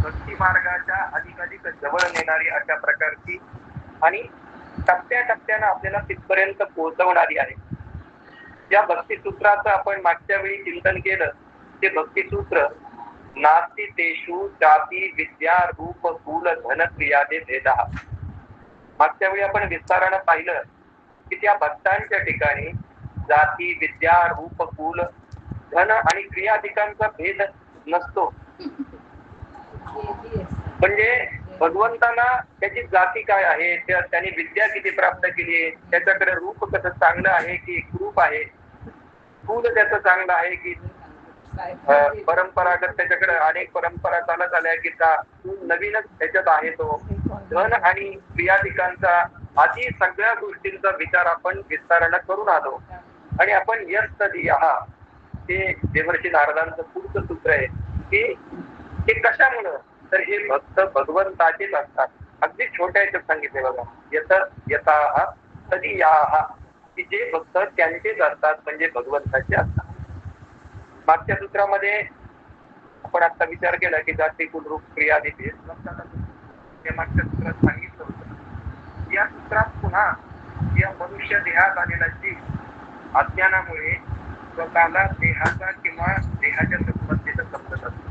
भक्ती मार्गाच्या अधिकाधिक जवळ नेणारी अशा प्रकारची आणि टप्प्याटप्प्यानं आपल्याला तिथपर्यंत पोहोचवणारी आहे. या भक्तिसूत्राचं आपण मागच्या वेळी चिंतन केलं. ते भक्तिसूत्र नास्ति तेषु जाती विद्या रूप कुल धन क्रियादे भेदा. मागच्या वेळी आपण विस्तारानं पाहिलं की त्या भक्तांच्या ठिकाणी जाती विद्या रूप कुल धन आणि क्रियाधिकांचा भेद नसतो. म्हणजे भगवंताला त्याची जाती काय आहे, त्याने विद्या किती प्राप्त केली आहे, त्याच्याकडे रूप कसं चांगलं आहे की कुरूप आहे, कुल त्याचं चांगलं आहे की परंपरागत त्याच्याकडे अनेक परंपरा चालत आल्या की नवीनच त्याच्यात आहे तो. धन आणि क्रियाधिकांचा आधी सगळ्या गोष्टींचा विचार आपण विस्तारानं करून आलो. आणि आपण यस्तदी आहात ते देवर्षी नारदांचं पुढचं सूत्र आहे की हे कशामुळं, तर हे भक्त भगवंताचेच असतात. अगदी छोट्या याच्यात सांगितले बघा, यत यथा तदी याहा, की जे भक्त त्यांचेच असतात म्हणजे भगवंताचे असतात. मागच्या सूत्रामध्ये आपण आता विचार केला की जाती कुल रूप क्रिया आदी भेद नसतात. मागच्या सूत्रात सांगितलं होतं. या सूत्रात पुन्हा या मनुष्य देहात आलेला जीव अज्ञानामुळे स्वतःला देहाचा किंवा देहाच्या संबंधीचा समजत असतो.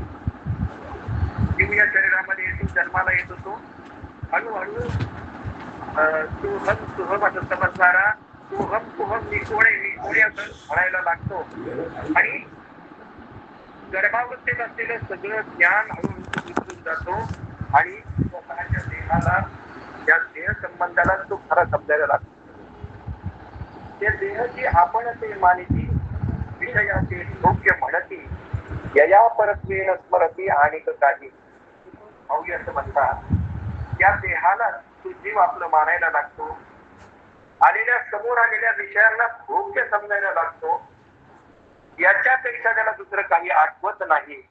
जीव या शरीरामध्ये येतो, जन्माला येतो, तो हळूहळू सुहम असं समजणारा कुहम मी कोणे असं म्हणायला लागतो. आणि गर्भावस्थेत असलेलं सगळं ज्ञान हळूहळू विसरून जातो आणि स्वतःच्या देहाला, त्या देह संबंधाला तो खरा समजायला लागतो. त्या देहाची आपण ते मानिती विषयाचे योग्य म्हणती यया परत्वेन स्मरती आणि काही भाऊजी असं म्हणतात. या देहाला तो जीव आपलं मानायला लागतो, समोर आलेल्या विषयांना भोग्य समजायला लागतो. याच्यापेक्षा त्याला दुसरं काही आठवत नाही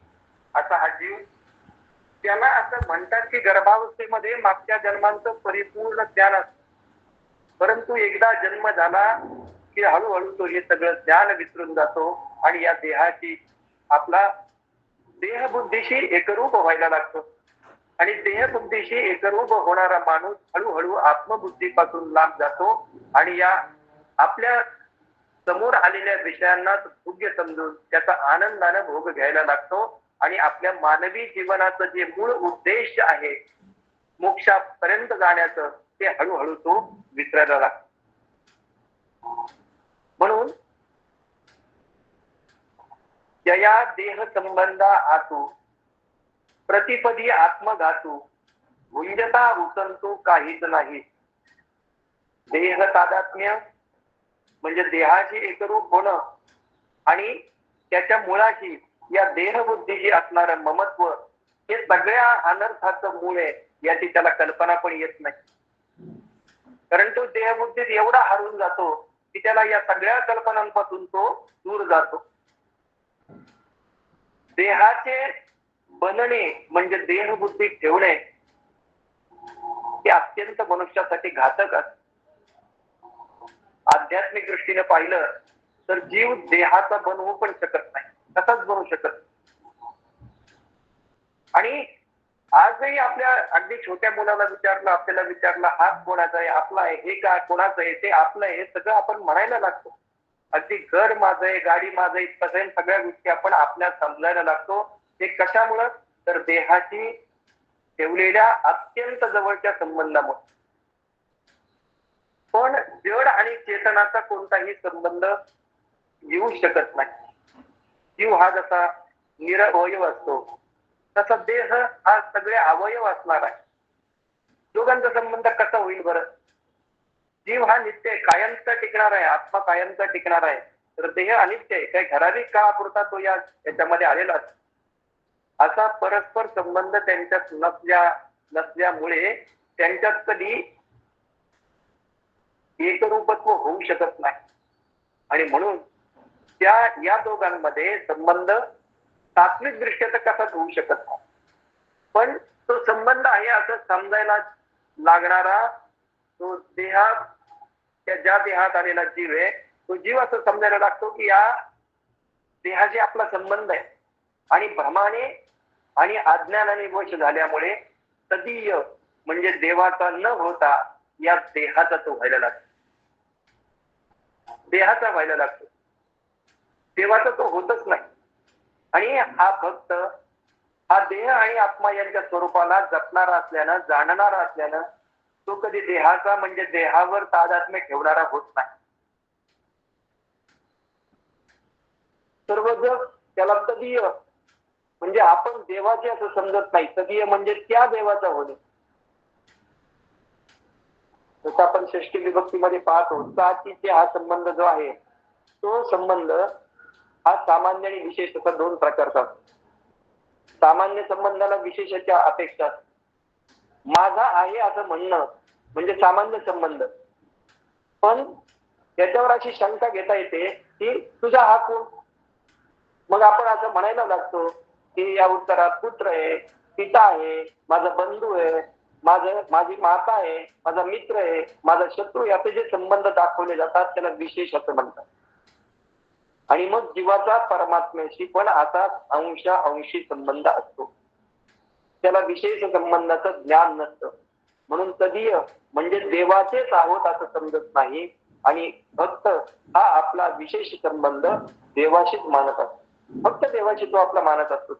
असा हा जीव. त्याला असं म्हणतात की गर्भावस्थेमध्ये मागच्या जन्मांचं परिपूर्ण ज्ञान असतं, परंतु एकदा जन्म झाला की हळूहळू तो हे सगळं ज्ञान विसरून जातो आणि या देहाची आपला देहबुद्धीशी एकरूप व्हायला लागतो. आणि देहबुद्धीशी एकरूप होणारा माणूस हळूहळू आत्मबुद्धीपासून लांब जातो आणि या आपल्या समोर आलेल्या विषयांना योग्य समजून त्याचा आनंदाने भोग घ्यायला लागतो. आणि आपल्या मानवी जीवनाचं जे मूळ उद्देश आहे मोक्षापर्यंत जाण्याचं, ते हळूहळू तो विसरायला लागतो. म्हणून जया देह संबंधा आतू प्रतिपदी आत्मघातू गुंजता उसंतू काहीच नाही. देह तादात्म्य म्हणजे देहाशी एकरूप होणं आणि त्याच्या मुळाशी या देहबुद्धीशी असणारं ममत्व, हे सगळ्या अनर्थाचं मूळ आहे याची त्याला कल्पना पण येत नाही. कारण तो देहबुद्धीत एवढा हरून जातो की त्याला या सगळ्या कल्पनांपासून तो दूर जातो. देहाचे बनणे म्हणजे देहबुद्धी ठेवणे हे अत्यंत मनुष्यासाठी घातक असते. आध्यात्मिक दृष्टीने पाहिलं तर जीव देहाचा बनवू पण शकत नाही, तसाच बनवू शकत. आणि आजही आपल्या अगदी छोट्या मुलाला विचारलं, आपल्याला विचारलं हात कोणाचा आहे, आपला आहे, हे काय कोणाचं आहे, ते आपलं आहे, सगळं आपण म्हणायला लागतो. अगदी घर माझं आहे, गाडी माझं आहे, तसं सगळ्या गोष्टी आपण आपल्या समजायला लागतो. हे कशामुळं, तर देहाची ठेवलेल्या अत्यंत जवळच्या संबंधामुळे. पण जड आणि चेतनाचा कोणताही संबंध येऊ शकत नाही. जीव हा जसा निरअवयव असतो तसा देह हा सगळे अवयव असणार आहे. दोघांचा संबंध कसा होईल बरं? जीव हा नित्य कायमचा टिकणार आहे, आत्मा कायमचा टिकणार आहे, तर देह अनित्य आहे. काही ठराविक काळापुरता तो याच्यामध्ये आलेला असतो. असा परस्पर संबंध त्यांच्यात नसल्यामुळे त्यांच्यात कधी एकरूपत्व होऊ शकत नाही. आणि म्हणून या दोघांमध्ये संबंध तात्विक दृष्ट्या तर कसाच होऊ शकत नाही, पण तो संबंध आहे असं समजायला लागणारा तो ज्या देहात आलेला जीव आहे, तो जीव असं समजायला लागतो की या देहाशी आपला संबंध आहे. आणि भ्रमाने आणि अज्ञानाने वश झाल्यामुळे तदीय म्हणजे देवाचा न होता या देहाचा तो व्हायला लागतो, देहाचा व्हायला लागतो, देवाचा तो होतच नाही. आणि हा भक्त हा देह आणि आत्मा यांच्या स्वरूपाला जपणारा असल्यानं, जाणणारा असल्यानं तो कधी देहाचा म्हणजे देहावर तादात्म्य ठेवणारा होत नाही. सर्व जग त्याला तदीय म्हणजे आपण देवाचे असं समजत नाही, तदीय म्हणजे त्या देवाचा होणे. जसं आपण षष्टी विभक्तीमध्ये पाहतो, साथीचे हा संबंध जो आहे तो संबंध हा सामान्य आणि विशेष असा दोन प्रकारचा. सामान्य संबंधाला विशेषाच्या अपेक्षा, माझा आहे असं म्हणणं म्हणजे सामान्य संबंध. पण त्याच्यावर अशी शंका घेता येते की तुझा हा कोण. मग आपण असं म्हणायला लागतो की या उत्तरात पुत्र आहे, पिता आहे, माझा बंधू आहे, माझी माता आहे, माझा मित्र आहे, माझा शत्रू आहे, असे जे संबंध दाखवले जातात त्याला विशेष असं म्हणतात. आणि मग जीवाचा परमात्म्याशी पण असा अंशी संबंध असतो, त्याला विशेष संबंधाचं ज्ञान नसतं. म्हणून तदीय म्हणजे देवाचेच आहोत असं समजत नाही, आणि भक्त हा आपला विशेष संबंध देवाशीच मानत असतो, फक्त देवाशी तो आपला मानत असतो.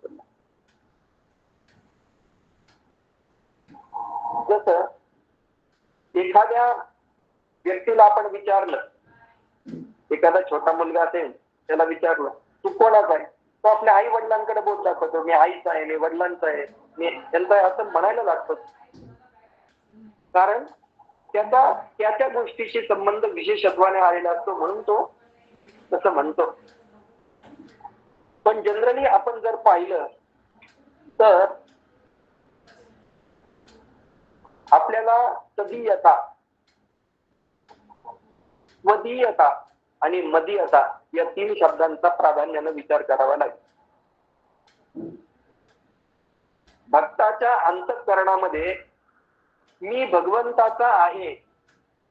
जसं एखाद्या व्यक्तीला आपण विचारलं, एखादा छोटा मुलगा असेल त्याला विचारलं तू कोणाचा आहे, तो आपल्या आई वडिलांकडे बोट दाखवतो, मी आईचा आहे, मी वडिलांचा आहे, मी त्यांचा असं म्हणायला लागतो. कारण त्याचा त्या गोष्टीशी संबंध विशेषत्वाने आलेला असतो, म्हणून तो तसं म्हणतो. पण जनरली आपण जर पाहिलं तर आपल्याला तदीयता, स्वदीयता आणि मदीयता या तीन शब्दांचा प्राधान्याने विचार करावा लागेल. भक्ताच्या अंतःकरणामध्ये मी भगवंताचा आहे,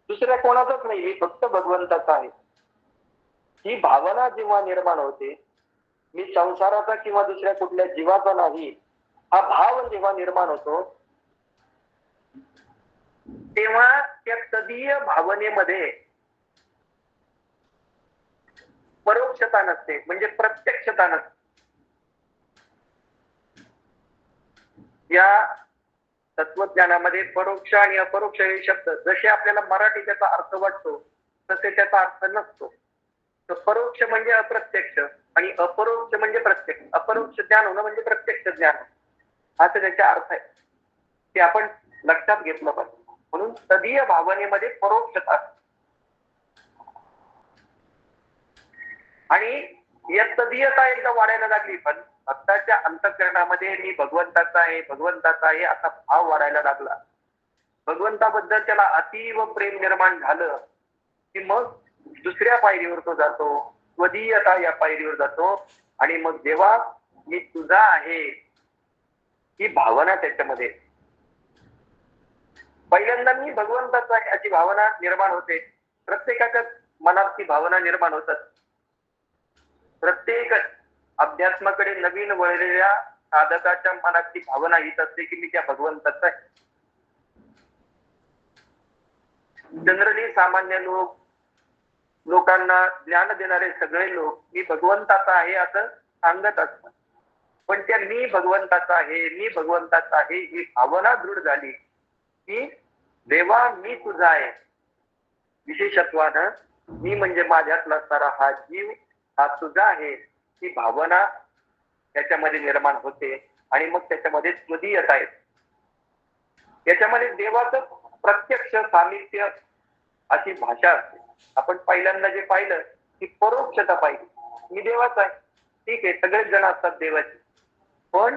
दुसऱ्या कोणाचाच नाही, मी फक्त भगवंताचा आहे, ही भावना जेव्हा निर्माण होते, मी संसाराचा किंवा दुसऱ्या कुठल्या जीवाचा नाही हा भाव जेव्हा निर्माण होतो, तेव्हा त्या तदीय भावनेमध्ये परोक्षता नसते, म्हणजे प्रत्यक्षता नसते. या तत्वज्ञानामध्ये परोक्ष आणि अपरोक्ष हे शब्द जसे आपल्याला मराठी त्याचा अर्थ वाटतो तसे त्याचा अर्थ नसतो. तर परोक्ष म्हणजे अप्रत्यक्ष आणि अपरोक्ष म्हणजे प्रत्यक्ष. अपरोक्ष ज्ञान होणं म्हणजे प्रत्यक्ष ज्ञान, असं त्याचा अर्थ आहे, ते आपण लक्षात घेतलं पाहिजे. म्हणून तदीय भावनेमध्ये परोक्षता, आणि या तदीयता एकदा वाढायला लागली, पण भक्ताच्या अंतःकरणामध्ये मी भगवंताचा आहे, भगवंताचा आहे असा भाव वाढायला लागला, भगवंताबद्दल त्याला अतीव प्रेम निर्माण झालं की मग दुसऱ्या पायरीवर तो जातो, स्वदीयता या पायरीवर जातो. आणि मग जेव्हा मी तुझा आहे ही भावना त्याच्यामध्ये, पहिल्यांदा मी भगवंताचा आहे अशी भावना निर्माण होते. प्रत्येकाच्या मनात ती भावना निर्माण होतात. प्रत्येक अध्यात्माकडे नवीन वळलेल्या साधकाच्या मनात ती भावना येत असते की मी त्या भगवंताचा आहे. जनरली सामान्य लोकांना ज्ञान देणारे सगळे लोक मी भगवंताचा आहे असं सांगत असतात, पण त्या मी भगवंताचा आहे, मी भगवंताचा आहे ही भावना दृढ झाली की देवा मी तुझा आहे, विशेषत्वानं मी म्हणजे माझ्यातला असणारा हा जीव हा तुझा आहे, ही भावना त्याच्यामध्ये निर्माण होते. आणि मग त्याच्यामध्ये स्वदीयता येते, त्याच्यामध्ये देवाचं प्रत्यक्ष सामिप्य अशी भाषा असते. आपण पहिल्यांदा जे पाहिलं की परोक्षता पाहिली, मी देवाचा आहे, ठीक आहे, सगळेच जण असतात देवाचे, पण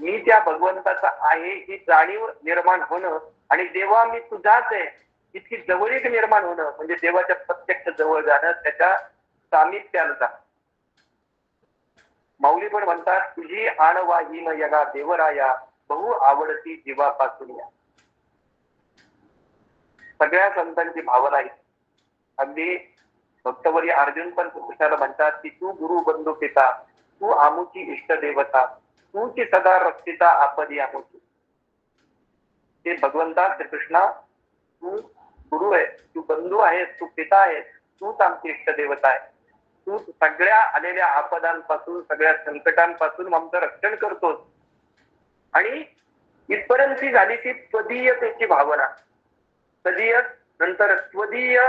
मी त्या भगवंताचा आहे ही जाणीव निर्माण होणं आणि देवा मी तुझाच आहे इतकी जवळीक निर्माण होणं म्हणजे देवाच्या प्रत्यक्ष जवळ जाणं, त्याच्या सामिप्याला जाणं. माऊली पण म्हणतात, तुझी आणवाही न यगा देवराया, बहु आवडती जीवापासून या. सगळ्या संतांची भावना आहे. अगदी भक्तवरी अर्जुन पण कृष्णाला म्हणतात की तू गुरु बंधू पिता, तू आमुची इष्ट देवता, तूची सदा रक्षिता आपदी आमुची. ते भगवंता श्रीकृष्णा, तू गुरु आहे, तू बंधू आहेस, तू पिता आहेस, तूच आमची इष्ट देवता आहे. तू सगळ्या आलेल्या आपदांपासून, सगळ्या संकटांपासून आमचं रक्षण करतोस. आणि इथपर्यंत झाली ती त्वदीयतेची भावना. तदीय, नंतर स्वदीय,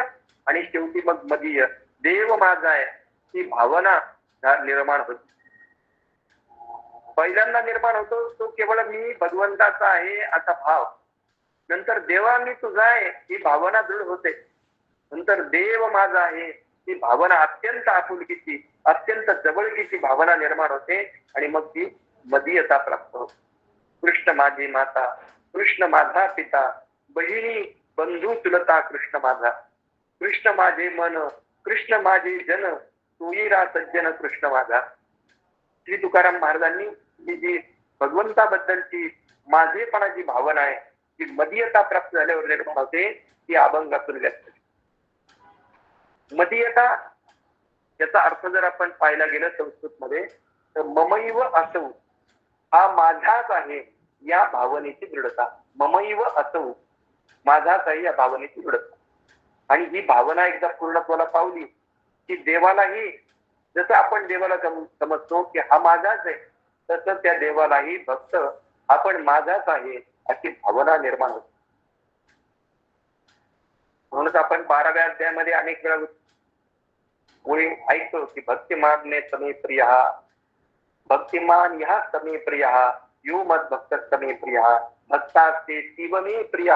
आणि शेवटी मग मदीय, देव माझा आहे, ही भावना निर्माण होती. पहिल्यांदा निर्माण होतो तो केवळ मी भगवंताचा आहे असा भाव. नंतर देवा मी तुझा आहे ही भावना दृढ होते. नंतर देव माझा आहे ही भावना अत्यंत आपुलकीची, अत्यंत जवळकीची भावना निर्माण होते. आणि मग ती मदीयता प्राप्त होते. कृष्ण माझी माता, कृष्ण माझा पिता, बहिणी बंधू चुलता कृष्ण माझा, कृष्ण माझे मन, कृष्ण माझे जन, तोईरा सज्जन कृष्ण माझा. श्री तुकाराम महाराजांनी ही जी भगवंताबद्दलची माझेपणाची भावना आहे, ती मदीयता प्राप्त झाल्यावर निर्माण होते, ती अभंगातून व्यक्त. मदीयता याचा अर्थ जर आपण पाहायला गेलं संस्कृत मध्ये, तर ममैव असौ, हा माझाच आहे या भावनेची दृढता. ममैव असौ, माझाच आहे या भावनेची दृढता. आणि ही भावना एकदा पूर्णत्वाला पावली की देवालाही, जसं आपण देवाला समजतो की हा माझाच आहे, तसं त्या देवालाही भक्त आपण माझाच आहे अशी भावना निर्माण होते. म्हणूनच आपण 12व्या अध्यायामध्ये अनेक वेळा मुळे ऐकतो की भक्तिमान ने समे प्रिय, भक्तिमान ह्या समे प्रिय, यो मत भक्त समे प्रिय, भक्तास्ते शिवमे प्रिय,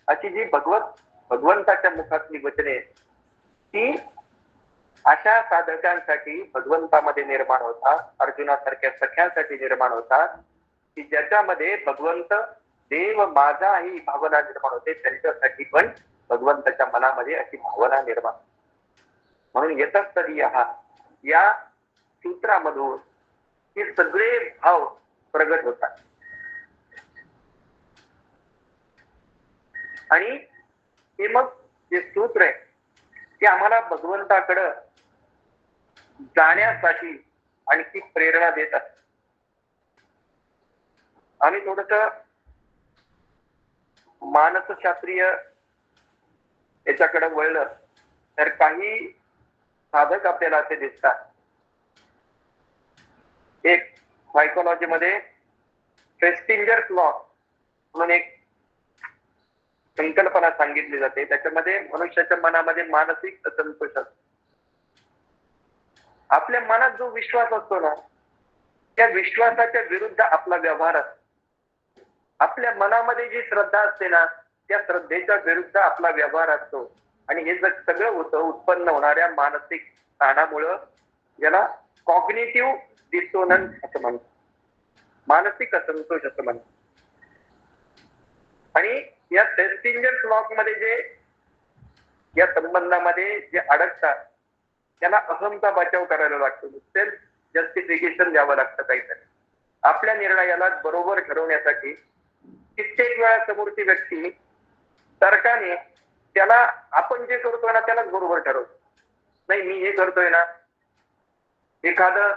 अशी जी भगवंताच्या मुखातली वचने, ती अशा साधकांसाठी भगवंतामध्ये निर्माण होतात, अर्जुनासारख्या सख्यासाठी निर्माण होतात, की ज्याच्यामध्ये भगवंत देव माझा ही भावना निर्माण होते. त्यांच्यासाठी पण भगवंताच्या मनामध्ये अशी भावना निर्माण. म्हणून यतस्तरीय या सूत्रामधून हे सगळे भाव प्रगट होतात. आणि हे मग जे सूत्र आहे ते आम्हाला भगवंताकडं जाण्यासाठी आणखी प्रेरणा देत असते. आम्ही थोडस मानसशास्त्रीय याच्याकडे वळलं तर काही साधक आपल्याला असे दिसतात. एक सायकोलॉजी मध्ये फेस्टिंजर्स लॉ म्हणून एक संकल्पना सांगितली जाते. त्याच्यामध्ये मनुष्याच्या मनामध्ये मानसिक असंतोष असतो. आपल्या मनात जो विश्वास असतो ना, त्या विश्वासाच्या विरुद्ध आपला व्यवहार असतो. आपल्या मनामध्ये जी श्रद्धा असते ना, त्या श्रद्धेच्या विरुद्ध आपला व्यवहार असतो. आणि हे जर सगळं होतं उत्पन्न होणाऱ्या मानसिक ताणामुळं, याला कॉग्निटिव्ह डिसोनन्स असं म्हणतात, मानसिक असंतोष असं म्हणतात. आणि या फेस्टिंजर्स लॉक मध्ये जे या संबंधामध्ये जे अडकतात त्याला अहमचा बचाव करायला लागतो. सेल्फ जस्टिफिकेशन द्यावं लागतं काहीतरी. आपल्या निर्णयाला बरोबर ठरवण्यासाठी कित्येक वेळा समोरची व्यक्ती तर्काने त्याला आपण जे करतोय ना त्यालाच बरोबर ठरवतो. नाही मी हे करतोय ना, एखादं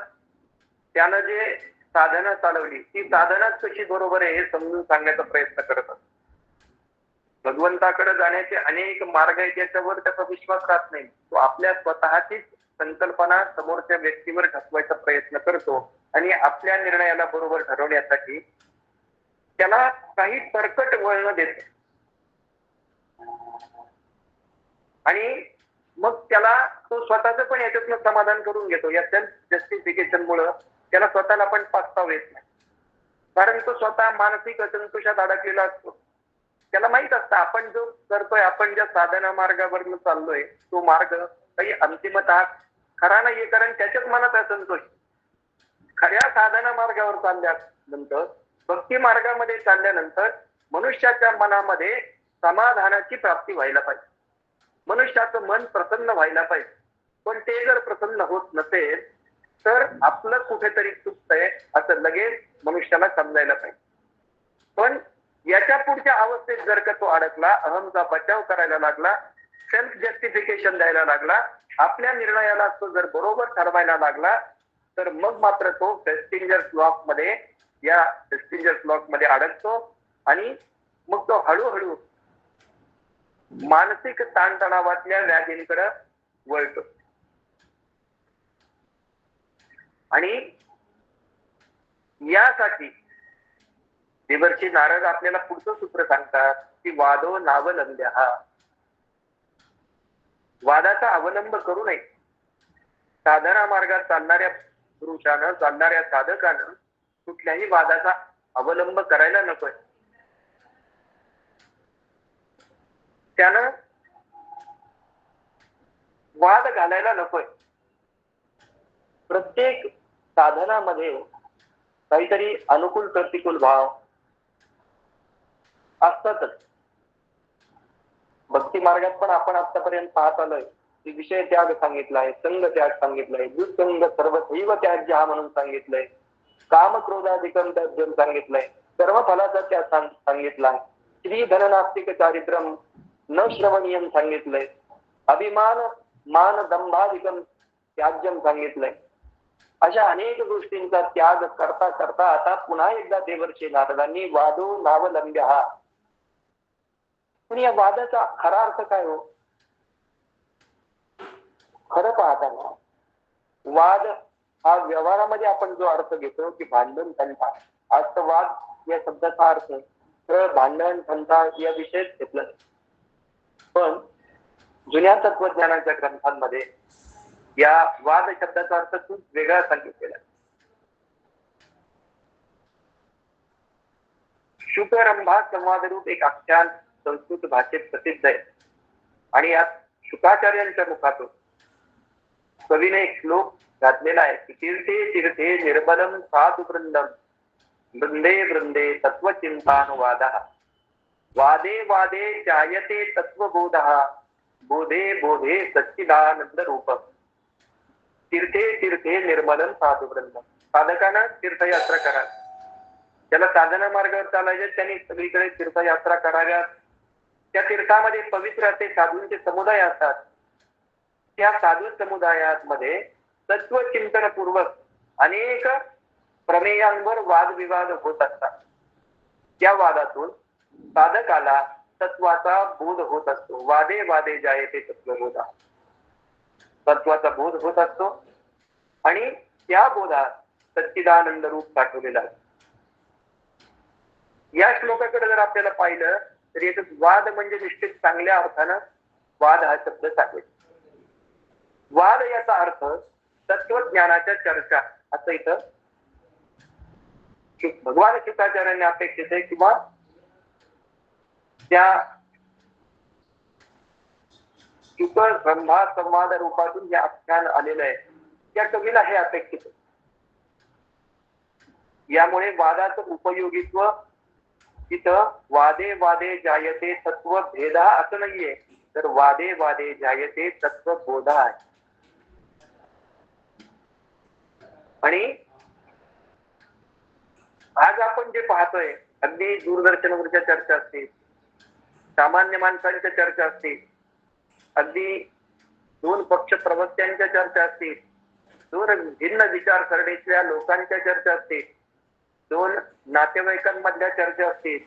त्यानं जे साधनं चालवली ती साधनाच कशी बरोबर आहे हे समजून सांगण्याचा प्रयत्न करत असतो. भगवंताकडे जाण्याचे अनेक मार्ग आहेत, याच्यावर त्याचा विश्वास राहत नाही. तो आपल्या स्वतःचीच संकल्पना समोरच्या व्यक्तीवर ठसवायचा प्रयत्न करतो आणि आपल्या निर्णयाला बरोबर ठरवण्यासाठी त्याला काही तरकट वळण देतो. आणि मग त्याला तो स्वतःच पण याच्यातनं समाधान करून घेतो. या सेल्फ जस्टिफिकेशन मुळे त्याला स्वतःला पण पस्तावा येत नाही, कारण तो स्वतः मानसिक असंतोषात अडकलेला असतो. त्याला माहित असतं आपण जो करतोय, आपण ज्या साधना मार्गावर चाललोय तो मार्ग काही अंतिमतः खरा नाहीये, कारण त्याच्याच मनात असंतोष. खऱ्या साधना मार्गावर चालल्यानंतर, भक्ती मार्गामध्ये चालल्यानंतर मनुष्याच्या मनामध्ये समाधानाची प्राप्ती व्हायला पाहिजे. मनुष्याचं मन प्रसन्न व्हायला पाहिजे. पण ते जर प्रसन्न होत नसेल तर आपलं कुठेतरी चुकतंय असं लगेच मनुष्याला समजायला पाहिजे. पण याच्या पुढच्या अवस्थेत जर का तो अडकला, अहमचा बचाव करायला लागला, सेल्फ जस्टिफिकेशन द्यायला लागला, आपल्या निर्णयाला तो जर बरोबर ठरवायला लागला, तर मग मात्र तो फेस्टिंजर्स लॉक मध्ये या फेस्टिंजर्स लॉक मध्ये अडकतो आणि मग तो हळूहळू मानसिक ताणतणावातल्या व्याधींकडे वळतो. आणि यासाठी देवर्षी नारद आपल्याला पुढचं सूत्र सांगतात की वादो नावलंब्य, वादाचा अवलंब करू नये. साधना मार्गात चालणाऱ्या पुरुषानं, चालणाऱ्या साधकानं कुठल्याही वादाचा अवलंब करायला नकोय. त्यानं वाद घालायला नकोय. प्रत्येक साधनामध्ये काहीतरी अनुकूल प्रतिकूल भाव असतातच. भक्ती मार्गात पण आपण आतापर्यंत पाहत आलोय की विषय त्याग सांगितलाय, संग त्याग सांगितलाय, दुसंग सर्वदैव त्याग हा म्हणून सांगितलंय, काम क्रोधाधिकम त्याज्यम सांगितलंय, सर्व फलाचा त्याग सांगितलाय, श्री धन नास्तिक चारित्रम न श्रवणीयम सांगितलंय, अभिमान मान दंभाधिकम त्याज्यम सांगितलंय. अशा अनेक गोष्टींचा त्याग करता करता आता पुन्हा एकदा देवर्षी नारदांनी वादो नावलंब्य, पण या वादाचा खरा अर्थ काय हो? खरं पाहता वाद हा व्यवहारामध्ये आपण जो अर्थ घेतो की भांडण तंटा, आज तर वाद या शब्दाचा अर्थ तर भांडण तंटा या विषयच घेतलं. पण जुन्या तत्वज्ञानाच्या ग्रंथांमध्ये या वाद शब्दाचा अर्थ खूप वेगळा सांगितलेला. शुकरंभा संवादरूप एक आख्यान संस्कृत भाषेत प्रसिद्ध आहे आणि यात शुकाचार्यांच्या मुखातून कवीने एक श्लोक घातलेला आहे की तीर्थे तीर्थे निर्मलम साधु वृंदम वृंदे वृंदे तत्वचिंतानुवादः वादे वादे जायते तत्वबोधः बोधे बोधे सच्चिदानंद रूपम. तीर्थे तीर्थे निर्मलम साधु वृंदम. साधकानं तीर्थयात्रा करा. ज्याला साधना मार्गावर चालायचे त्यांनी सगळीकडे तीर्थयात्रा कराव्यात. त्या तीर्थामध्ये पवित्र असे साधूंचे समुदाय असतात. त्या साधू समुदायामध्ये तत्वचिंतनपूर्वक अनेक प्रमेयांवर वादविवाद होत असतात. त्या वादातून साधकाला तत्वाचा बोध होत असतो. वादे वादे जायते तत्वबोधा. तत्वाचा बोध होत असतो आणि त्या बोधात सच्चिदानंद रूप साठवलेला असतो. या श्लोकाकडे जर आपल्याला पाहिलं तर याच्यात वाद म्हणजे निश्चित चांगल्या अर्थानं वाद हा शब्द सांगेल. वाद याचा अर्थ तत्वज्ञानाच्या चर्चा असं इथं भगवान शुकाचार्यांनी अपेक्षित आहे किंवा त्या शुक ब्रह्मा संवाद रूपातून जे आख्यान आलेलं आहे त्या कवीला हे अपेक्षित आहे. यामुळे वादाचं उपयोगित्व तिथं वादे वादे जायते तत्व भेदा असं नाहीये, तर वादे वादे जायते तत्व बोधा आहे. आणि आज आपण जे पाहतोय अगदी दूरदर्शनवरच्या चर्चा असतील, सामान्य माणसांच्या चर्चा असतील, अगदी दोन पक्ष प्रवक्त्यांच्या चर्चा असतील, दोन भिन्न विचारसरणीतल्या लोकांच्या चर्चा असतील, दोन नातेवाईकांमधल्या चर्चा असतील,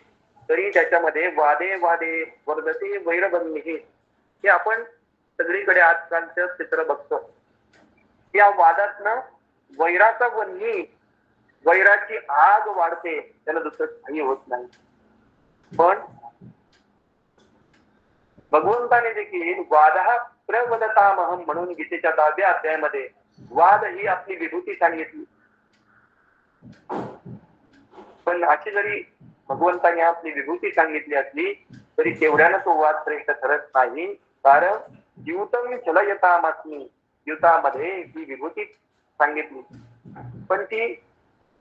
तरी त्याच्यामध्ये वादे वादे वर्धते वैरबंधी हे आपण सगळीकडे आजकालचं चित्र बघतो. या वादातनं वैराचा वन्ही, वैराची आग वाढते, त्याला दुसरं काही होत नाही. पण भगवंताने देखील वादः प्रवदतामहम म्हणून गीतेच्या 10व्या अध्यायामध्ये वाद ही आपली विभूती सांगितली. पण अशी जरी भगवंताने आपली विभूती सांगितली असली तरी तेवढ्यानं तो वाद श्रेष्ठ ठरत नाही. कारण द्यूतम चलयतामस्मी, द्यूतामध्ये ही विभूती सांगितली पण ती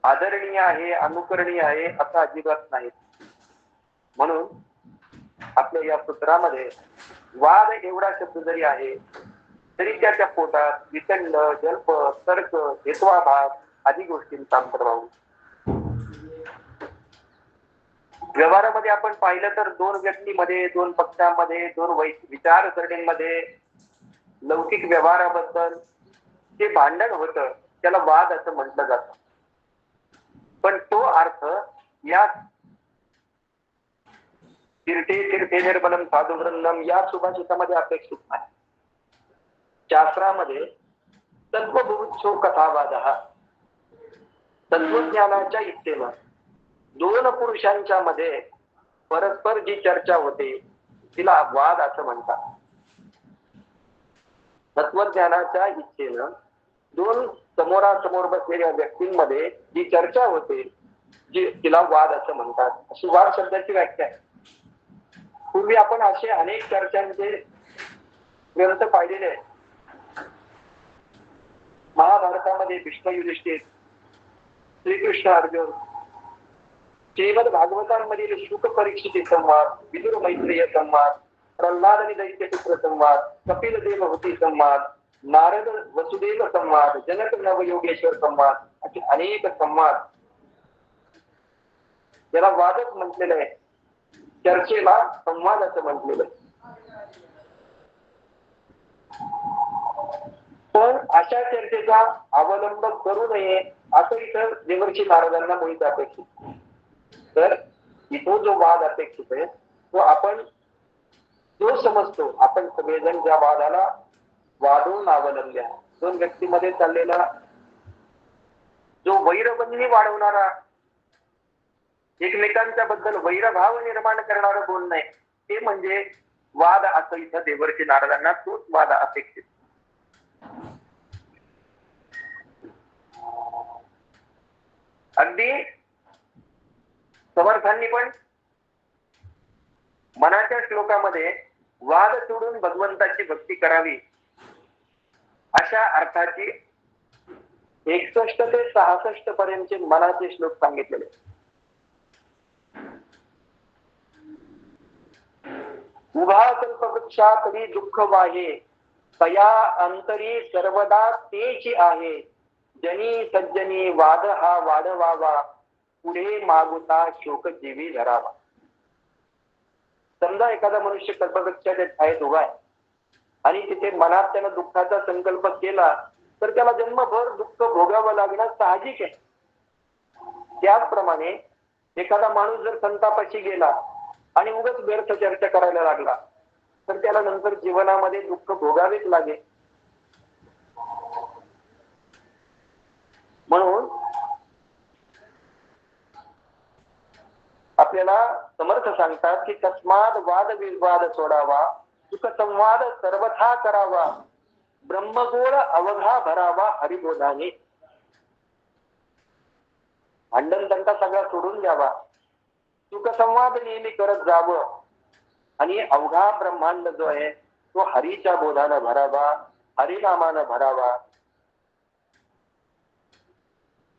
आदरणीय आहे, अनुकरणीय आहे असं अजिबात नाही. म्हणून आपल्या या सूत्रामध्ये वाद एवढा शब्द जरी आहे तरी त्याच्या पोटात वितंड, जल्प, तर्क, हेत्वाभास आदी गोष्टींचा अंतर्भाव. व्यवहारामध्ये आपण पाहिलं तर दोन व्यक्तीमध्ये, दोन पक्षांमध्ये, दोन विचारसरणीमध्ये लौकिक व्यवहाराबद्दल जे भांडण होतं त्याला वाद असं म्हटलं जातं. पण तो अर्थ या तीर्थे तीर्थे निर्मलम साधुवृंदम या सुभाषितामध्ये अपेक्षित आहे. शास्त्रामध्ये तत्वभूतसो कथावाद तत्वज्ञानाच्या इच्छेनं दोन पुरुषांच्या मध्ये परस्पर जी चर्चा होते तिला वाद असं म्हणतात. तत्वज्ञानाच्या इच्छेनं दोन समोरासमोर बसलेल्या व्यक्तींमध्ये जी चर्चा होते जी तिला वाद असं म्हणतात. अशी वाद शब्दाची व्याख्या आहे. पूर्वी आपण असे अनेक चर्चांचे ग्रंथ पाहिलेले आहेत. महाभारतामध्ये भीष्म युधिष्ठिर, श्रीकृष्ण अर्जुन, श्रीमद भागवतांमधील शुक परीक्षित संवाद, विदुर मैत्रेय संवाद, प्रल्हाद आणि दैत्यपुत्र संवाद, कपिल देवहूती संवाद, नारद वसुदेव संवाद, जनक नवयोगेश्वर संवाद असे अनेक संवाद याला वादच म्हटलेलं आहे. चर्चेला संवाद असं म्हटलेलं आहे. पण अशा चर्चेचा अवलंब करू नये असं इथं देवर्षी नारदांना मुळीच अपेक्षित. तर इथं जो वाद अपेक्षित आहे तो आपण जो समजतो, आपण सगळेजण ज्या वादाला वादून अवलंबल्या, दोन व्यक्तीमध्ये चाललेला जो वैरबंधनी वाढवणारा, एकमेकांच्या बद्दल वैरभाव निर्माण करणारं बोलणं आहे ते म्हणजे वाद असं इथं देवर्षी नारदांना तोच वाद अपेक्षित. अगदी समर्थांनी पण मनाच्या श्लोकामध्ये वाद सोडून भगवंताची भक्ती करावी अशा अर्थाची 61 ते 66 पर्यंतचे मनाचे श्लोक सांगितलेले. उभा कल्पवृक्षातली दुःख वाहे तया अंतरी सर्वदा तेची आहे. जनी सज्जनी वाद हा वाढवावा पुढे मागुता शोक जीवी धरावा. समजा एखादा मनुष्य कल्पवृक्षाच्या छायेत उभा आहे आणि तिथे मनात त्यानं दुःखाचा संकल्प केला तर त्याला जन्मभर दुःख भोगावं लागणं साहजिक आहे. त्याचप्रमाणे एखादा माणूस जर संतापाशी गेला आणि उगाच व्यर्थ चर्चा करायला लागला तर त्याला नंतर जीवनामध्ये दुःख भोगावेच लागेल. म्हणून आपल्याला समर्थ सांगतात की तस्माद वाद विवाद सोडावा, सुख संवाद सर्वथा करावा, ब्रह्मगोळ अवघा भरावा हरिबोधाने. भांडण तंटा सगळा सोडून द्यावा, सुख संवाद नेहमी करत जावं आणि अवघा ब्रह्मांड जो आहे तो हरीच्या बोधानं भरावा, हरिनामानं भरावा.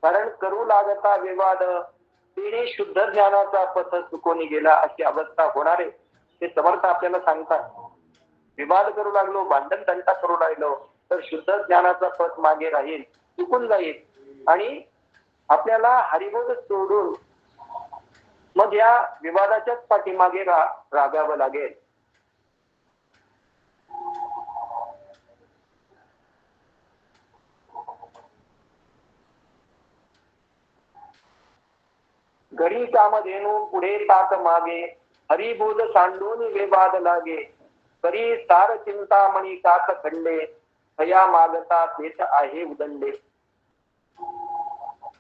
कारण करू लागता विवाद तिने शुद्ध ज्ञानाचा पथ चुकून गेला अशी अवस्था होणार आहे. ते समर्थ आपल्याला सांगतात. विवाद करू लागलो, भांडण तंटा करू लागलो तर शुद्ध ज्ञानाचा पथ मागे राहील, चुकून जाईल आणि आपल्याला हरिबोध सोडून मग या विवादाच्याच पाठीमागे रागावं लागेल. घरी कामधेनू पुढे ताक मागे, हरिबोध सांडून विवाद लागे. करी सार चिंतामणी काक खंडे, भया मागता तेच आहे उदंडे.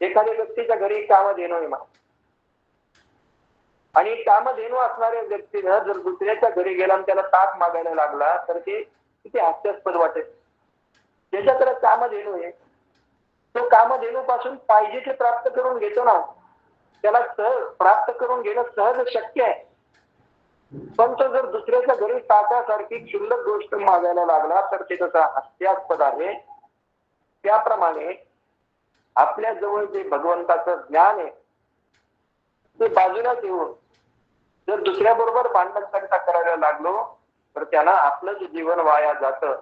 एखाद्या व्यक्तीच्या घरी कामधेनू आहे आणि कामधेनू असणाऱ्या व्यक्तीनं जर दुसऱ्याच्या घरी गेला आणि त्याला ताक मागायला लागला तर ते किती हास्यास्पद वाटेल. ज्याच्याकडे कामधेनू आहे तो कामधेनू पासून पाहिजे ते प्राप्त करून घेतो ना, त्याला सहज प्राप्त करून घेणं सहज शक्य आहे. पण तो जर दुसऱ्याच्या घरी ताकासारखी क्षुल्लक गोष्ट मागायला लागला तर ते तसा हास्यास्पद आहे. त्याप्रमाणे आपल्या जवळ जे भगवंताचं ज्ञान आहे ते बाजूला ठेवून जर दुसऱ्या बरोबर भांडण तंटा करायला लागलो तर त्यांना आपलंच जीवन वाया जातं.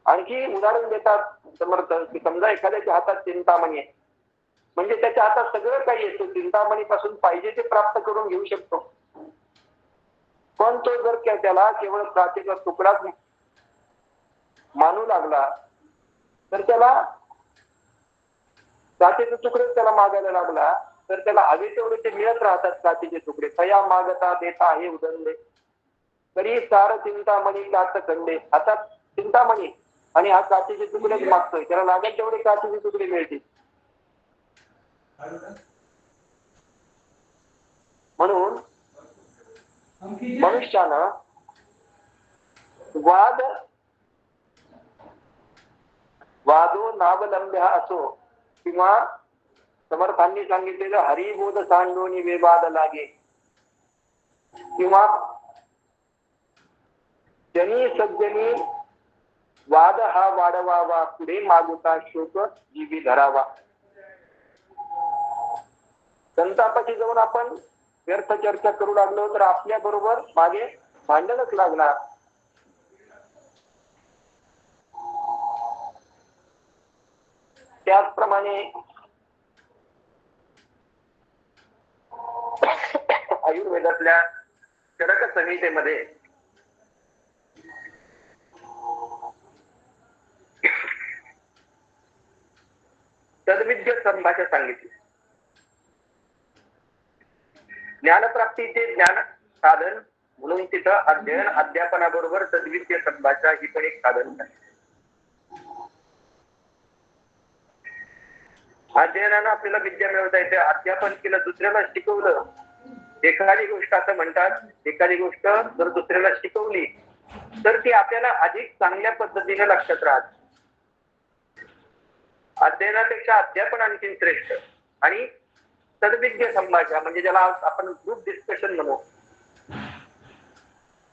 आणखी उदाहरण देतात समर्थ की समजा एखाद्याच्या हातात चिंतामणी आहे, म्हणजे त्याच्या हातात सगळं काही येतो, चिंतामणी पासून पाहिजे ते प्राप्त करून घेऊ शकतो. पण तो जर त्याला केवळ काचेचा तुकडाच मानू लागला तर त्याला काचेचे तुकडे त्याला मागायला लागला तर त्याला हवे तेवढे ते मिळत राहतात काचेचे तुकडे. तया मागता देता हे उदंडे तरी सार चिंतामणी काच खंडे. आता चिंतामणी आणि हा काचेचे तुकडेच मागतोय, त्याला लागेल तेवढे काचेचे तुकडे मिळतील. म्हणून मनुष्यानं वादो नावलंब्य असो किंवा समर्थांनी सांगितलेलं हरिबोध सांडोनी वेवाद लागे किंवा जनी सज्जनी वाद हा वाढवावा पुढे मागुता शोक जीवी धरावा. संतापाशी जाऊन आपण व्यर्थ चर्चा करू लागलो तर आपल्या बरोबर मागे भांडणच लागणार. त्याचप्रमाणे आयुर्वेदातल्या चरक संहितेमध्ये तद्विद्य संभाषा सांगितली. ज्ञानप्राप्तीचे ज्ञान साधन म्हणून तिथं अध्ययन अध्यापनाबरोबर तद्विद्य संभाषा ही पण एक साधन आहे. अध्ययनानं आपल्याला विद्या मिळवता येते. अध्यापन केलं, दुसऱ्याला शिकवलं. एखादी गोष्ट असं म्हणतात, एखादी गोष्ट जर दुसऱ्याला शिकवली तर ती आपल्याला अधिक चांगल्या पद्धतीने लक्षात राहते. अध्ययनापेक्षा अध्यापन आणखी श्रेष्ठ. आणि तद्विद्य संभाषा म्हणजे ज्याला आपण ग्रुप डिस्कशन म्हणू,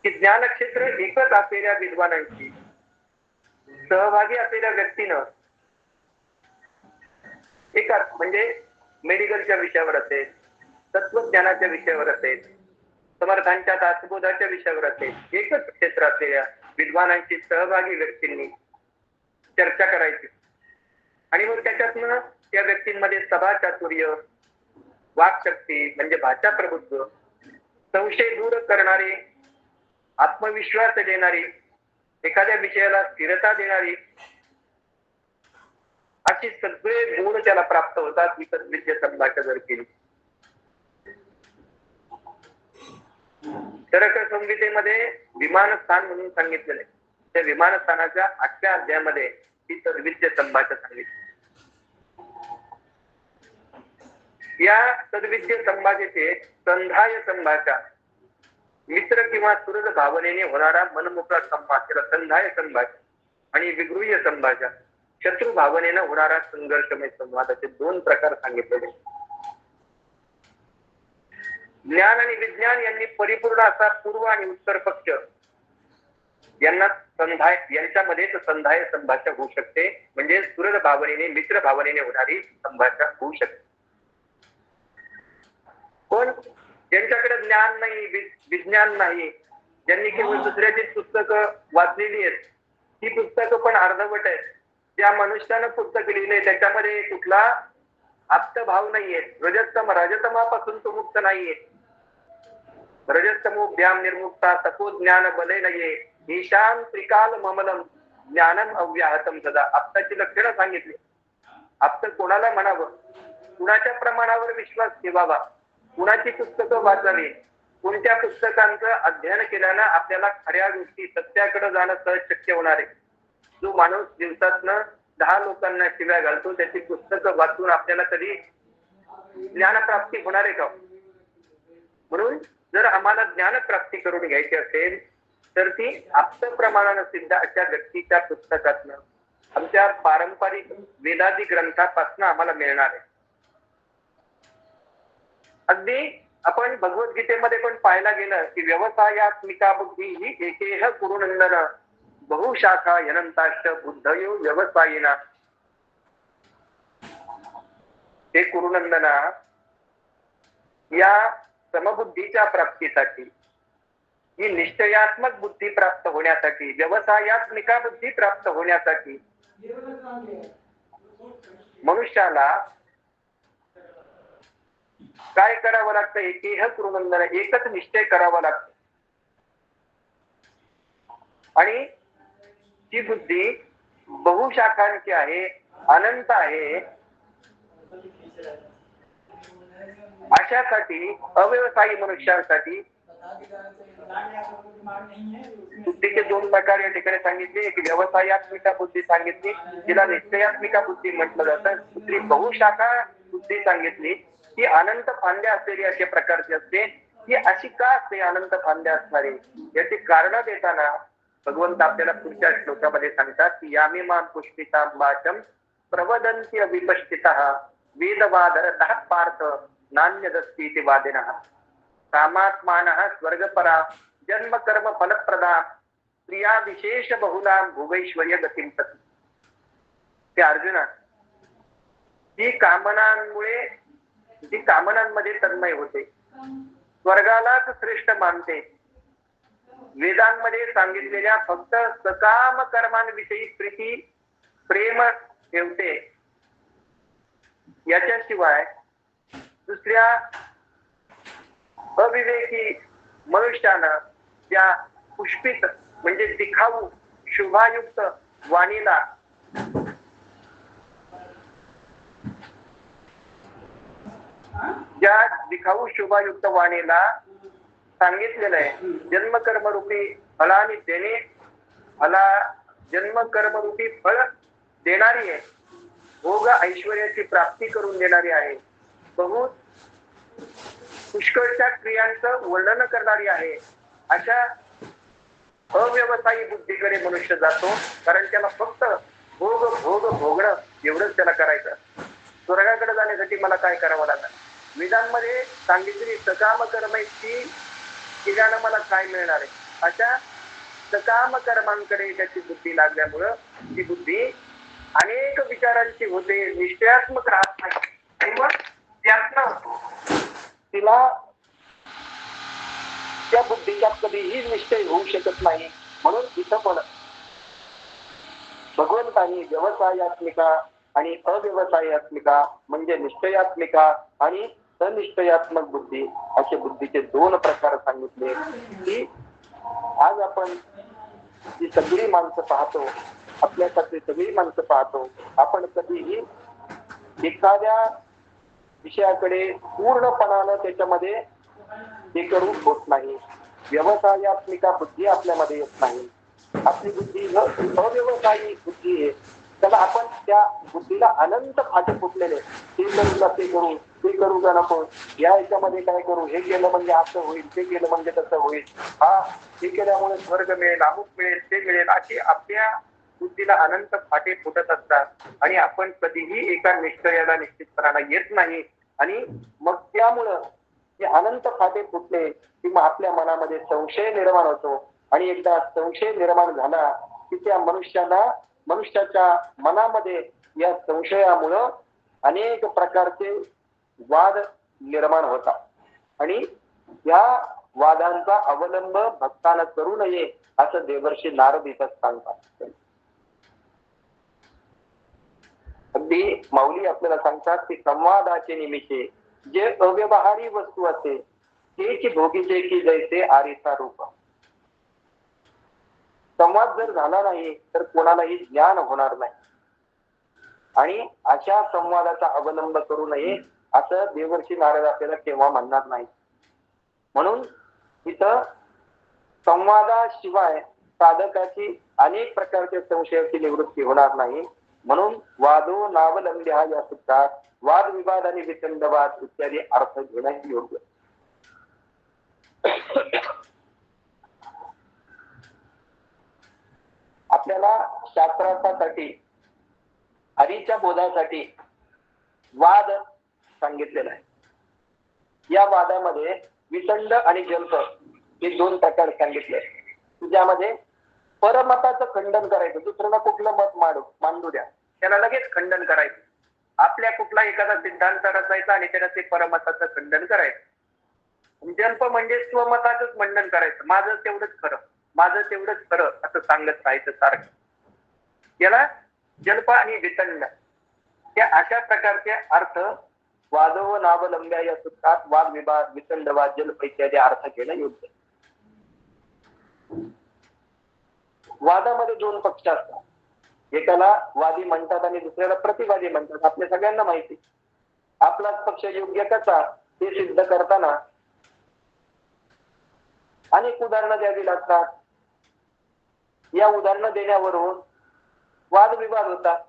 की ज्ञानक्षेत्र एकच असलेल्या विद्वानांची, सहभागी असलेल्या व्यक्तीनं एकाच म्हणजे मेडिकलच्या विषयावर असेल, तत्वज्ञानाच्या विषयावर असेल, समर्थांच्या दासबोधाच्या विषयावर असेल, एकच क्षेत्र असलेल्या विद्वानांची सहभागी व्यक्तींनी चर्चा करायची. आणि मग त्याच्यातनं त्या व्यक्तींमध्ये सभा चातुर्य, वाक्शक्ती म्हणजे भाषा प्रभुत्व, संशय दूर करणारी, आत्मविश्वास देणारी, एखाद्या विषयाला स्थिरता देणारी अशी सगळे गुण त्याला प्राप्त होतात ही तद्विद्य संभाषा जर केली. चरक संहितेमध्ये विमानस्थान म्हणून सांगितलेलं आहे. त्या विमानस्थानाच्या 8व्या अध्यायामध्ये ही तद्विद्य संभाषा सांगितली. या तद्विद्य संभाषेचे संधाय संभाषा, मित्र किंवा सुहृद भावनेने होणारा मनमोकळा संवाद त्याला संधाय संभाषा, आणि विगृह्य संभाषा शत्रू भावनेनं होणारा संघर्षमय संवाद, असे 2 प्रकार सांगितलेले. ज्ञान आणि विज्ञान यांनी परिपूर्ण असा पूर्व आणि उत्तर पक्ष यांना संधाय, यांच्यामध्येच संधाय संभाषा होऊ शकते. म्हणजे सुहृद भावनेने, मित्र भावनेने होणारी संभाषा होऊ शकते. पण ज्यांच्याकडे ज्ञान नाही, विज्ञान नाही, ज्यांनी केवळ दुसऱ्याची पुस्तकं वाचलेली आहेत, ही पुस्तकं पण अर्धवट आहेत, त्या मनुष्यानं पुस्तक लिहिले त्याच्यामध्ये कुठला आप्तभाव नाहीये, रजतमापासून तो मुक्त नाहीये. रजस्तमोभ्याम निर्मुक्ता तपो ज्ञान बले नाहीये, ईशान त्रिकाल ममलम ज्ञानम अव्याहतम सदा. आप्ताची लक्षणं सांगितली. आप्त कोणाला म्हणावं, कुणाच्या प्रमाणावर विश्वास ठेवावा, कुणाची पुस्तकं वाचावी, कोणत्या पुस्तकांचं अध्ययन केल्यानं आपल्याला खऱ्या गोष्टी सत्याकडे जाणं सहज शक्य होणार आहे. जो माणूस दिवसातनं 10 लोकांना शिव्या घालतो, त्याची पुस्तकं वाचून आपल्याला कधी ज्ञानप्राप्ती होणार आहे का? म्हणून जर आम्हाला ज्ञानप्राप्ती करून घ्यायची असेल तर ती आप्त प्रमाणानं सिद्ध अशा व्यक्तीच्या पुस्तकातनं, आमच्या पारंपरिक वेदादी ग्रंथापासून आम्हाला मिळणार आहे. अगदी आपण भगवद्गीतेमध्ये पण पाहायला गेलं की व्यवसायात्मिका बुद्धी ही एकेह कुरुनंदन बहुशाखा यनंताश्च बुद्धयो व्यवसायिना. हे कुरुनंदना, या समबुद्धीच्या प्राप्तीसाठी, ही निश्चयात्मक बुद्धी प्राप्त होण्यासाठी, व्यवसायात्मिका बुद्धी प्राप्त होण्यासाठी मनुष्याला काय करावं लागतं? एकेह कुरुनंदन, एकच निश्चय करावा लागतो. आणि ती बुद्धी बहुशाखांची आहे, अनंत आहे. अशासाठी अव्यवसायी मनुष्यांसाठी बुद्धीचे दोन प्रकार या ठिकाणी सांगितले. एक व्यवसायात्मिका बुद्धी सांगितली, जिला निश्चयात्मिका बुद्धी म्हटलं जातं. दुसरी बहुशाखा बुद्धी सांगितली, ही अनंत फांद्या असलेली अशा प्रकारची असते. ही अशी का असते अनंत फांद्या असणारी? याची कारण देताना भगवंत आपल्याला पुढच्या श्लोकामध्ये सांगतात की यामिमां पुष्पितां वाचम प्रवदन्ति विपश्चितः वेदवादरतः पार्थ नान्यदस्ति इति वादिनः कामात्मानः स्वर्गपरा जन्म कर्म फलप्रदा क्रिया विशेष बहुला भोगैश्वर्य गतिं प्रति. ते अर्जुना, ही कामनांमुळे, जी कामनांमध्ये तन्मय होते, स्वर्गालाच श्रेष्ठ मानते, वेदांमध्ये सांगितलेल्या फक्त सकाम कर्मांविषयी प्रीती प्रेम ठेवते, याच्याशिवाय दुसऱ्या अविवेकी मनुष्यानं त्या पुष्पित म्हणजे दिखाऊ शुभायुक्त वाणीला ज्या दिखाऊ शुभायुक्त वाणीला सांगितलेलं आहे जन्मकर्मरूपी फलाने देणे, फला जन्मकर्मरूपी फळ देणारी आहे, भोग ऐश्वर्याची प्राप्ती करून देणारी आहे, बहुत पुष्कळच्या क्रियांचं वर्णन करणारी आहे. अशा अव्यवसायी बुद्धीकडे मनुष्य जातो, कारण त्याला फक्त भोग भोग भोगणं एवढंच त्याला करायचं. स्वर्गाकडे जाण्यासाठी मला काय करावं लागणार? वेदांमध्ये सांगितलेली सकाम कर्माची केल्यानं मला काय मिळणार आहे? अशा सकाम कर्मांकडे त्याची बुद्धी लागल्यामुळं ती बुद्धी अनेक विचारांची होते, निश्चयात्मक राहत नाही. मग त्यातनं तिला त्या बुद्धीचा कधीही निश्चय होऊ शकत नाही. म्हणून इथं पण भगवंतांनी व्यवसायात्मिका आणि अव्यवसायात्मिका म्हणजे निश्चयात्मिका आणि अनिश्चयात्मक बुद्धी असे बुद्धीचे दोन प्रकार सांगितले. की आज आपण जी सगळी माणसं पाहतो, आपल्यासारखी सगळी माणसं पाहतो, आपण कधीही एखाद्या विषयाकडे पूर्णपणानं त्याच्यामध्ये एकरूप होत नाही. व्यवसायात्मिका बुद्धी आपल्यामध्ये येत नाही. आपली बुद्धी अव्यवसायी बुद्धी आहे. त्याला आपण त्या बुद्धीला अनंत फाटे फुटलेले, हे करू का ते करू, ते करू का नको, या ह्याच्यामध्ये काय करू, हे केलं म्हणजे असं होईल, ते केलं म्हणजे तसं होईल, हा हे केल्यामुळे स्वर्ग मिळेल, अमुक मिळेल, ते मिळेल, अशी आपल्या बुद्धीला अनंत फाटे फुटत असतात. आणि आपण कधीही एका निश्चयाला निश्चितपणाला येत नाही. आणि मग त्यामुळं हे अनंत फाटे फुटले की मग आपल्या मनामध्ये संशय निर्माण होतो. आणि एकदा संशय निर्माण झाला की त्या मनुष्याच्या मनामध्ये या संशयामुळं अनेक प्रकारचे वाद निर्माण होतात. आणि या वादांचा अवलंब भक्तांना करू नये असं देवर्षी नारद इथं सांगतात. अगदी माऊली आपल्याला सांगतात की संवादाचे निमित्ते जे अव्यवहारी वस्तू असते ते की भोगीचे की जैसे आरिसा रूप. संवाद जर झाला नाही तर कोणालाही ज्ञान होणार नाही. आणि अशा संवादाचा अवलंब करू नये असं देवर्षी नारद आपल्याला केव्हा म्हणणार नाही. म्हणून इथं संवादाशिवाय साधकाची अनेक प्रकारच्या संशयाची निवृत्ती होणार नाही. म्हणून वादो नावलंब्या या सूत्रात वाद विवाद आणि वितंडवाद इत्यादी अर्थ घेण्याची योग्य. आपल्याला शास्त्रासाठी हरीच्या बोधासाठी वाद सांगितलेला आहे. या वादामध्ये वितंड आणि जल्प हे दोन प्रकार सांगितले. ज्यामध्ये परमताचं खंडन करायचं, दुसऱ्याला कुठलं मत मांडू द्या, त्याला लगेच खंडन करायचं. आपल्या कुठला एखादा सिद्धांत रचायचा आणि त्याला ते परमताचं खंडन करायचं. जल्प म्हणजे स्वमताचंच खंडन करायचं, माझं तेवढंच खरं, माझं तेवढंच खरं असं सांगत राहायचं सारखं. याला जल्प आणि वितंड या अशा प्रकारचे अर्थ वादो नावलंब्या या सूत्रात वाद विवाद वितंडवाद जल्प इत्यादी अर्थ घेणं योग्य. वादामध्ये दोन पक्ष असतात, एकाला वादी म्हणतात आणि दुसऱ्याला प्रतिवादी म्हणतात. आपल्या सगळ्यांना माहिती, आपलाच पक्ष योग्य कसा हे सिद्ध करताना अनेक उदाहरणं द्यावी लागतात. या उदाहरणं देण्यावरून वादविवाद होतात.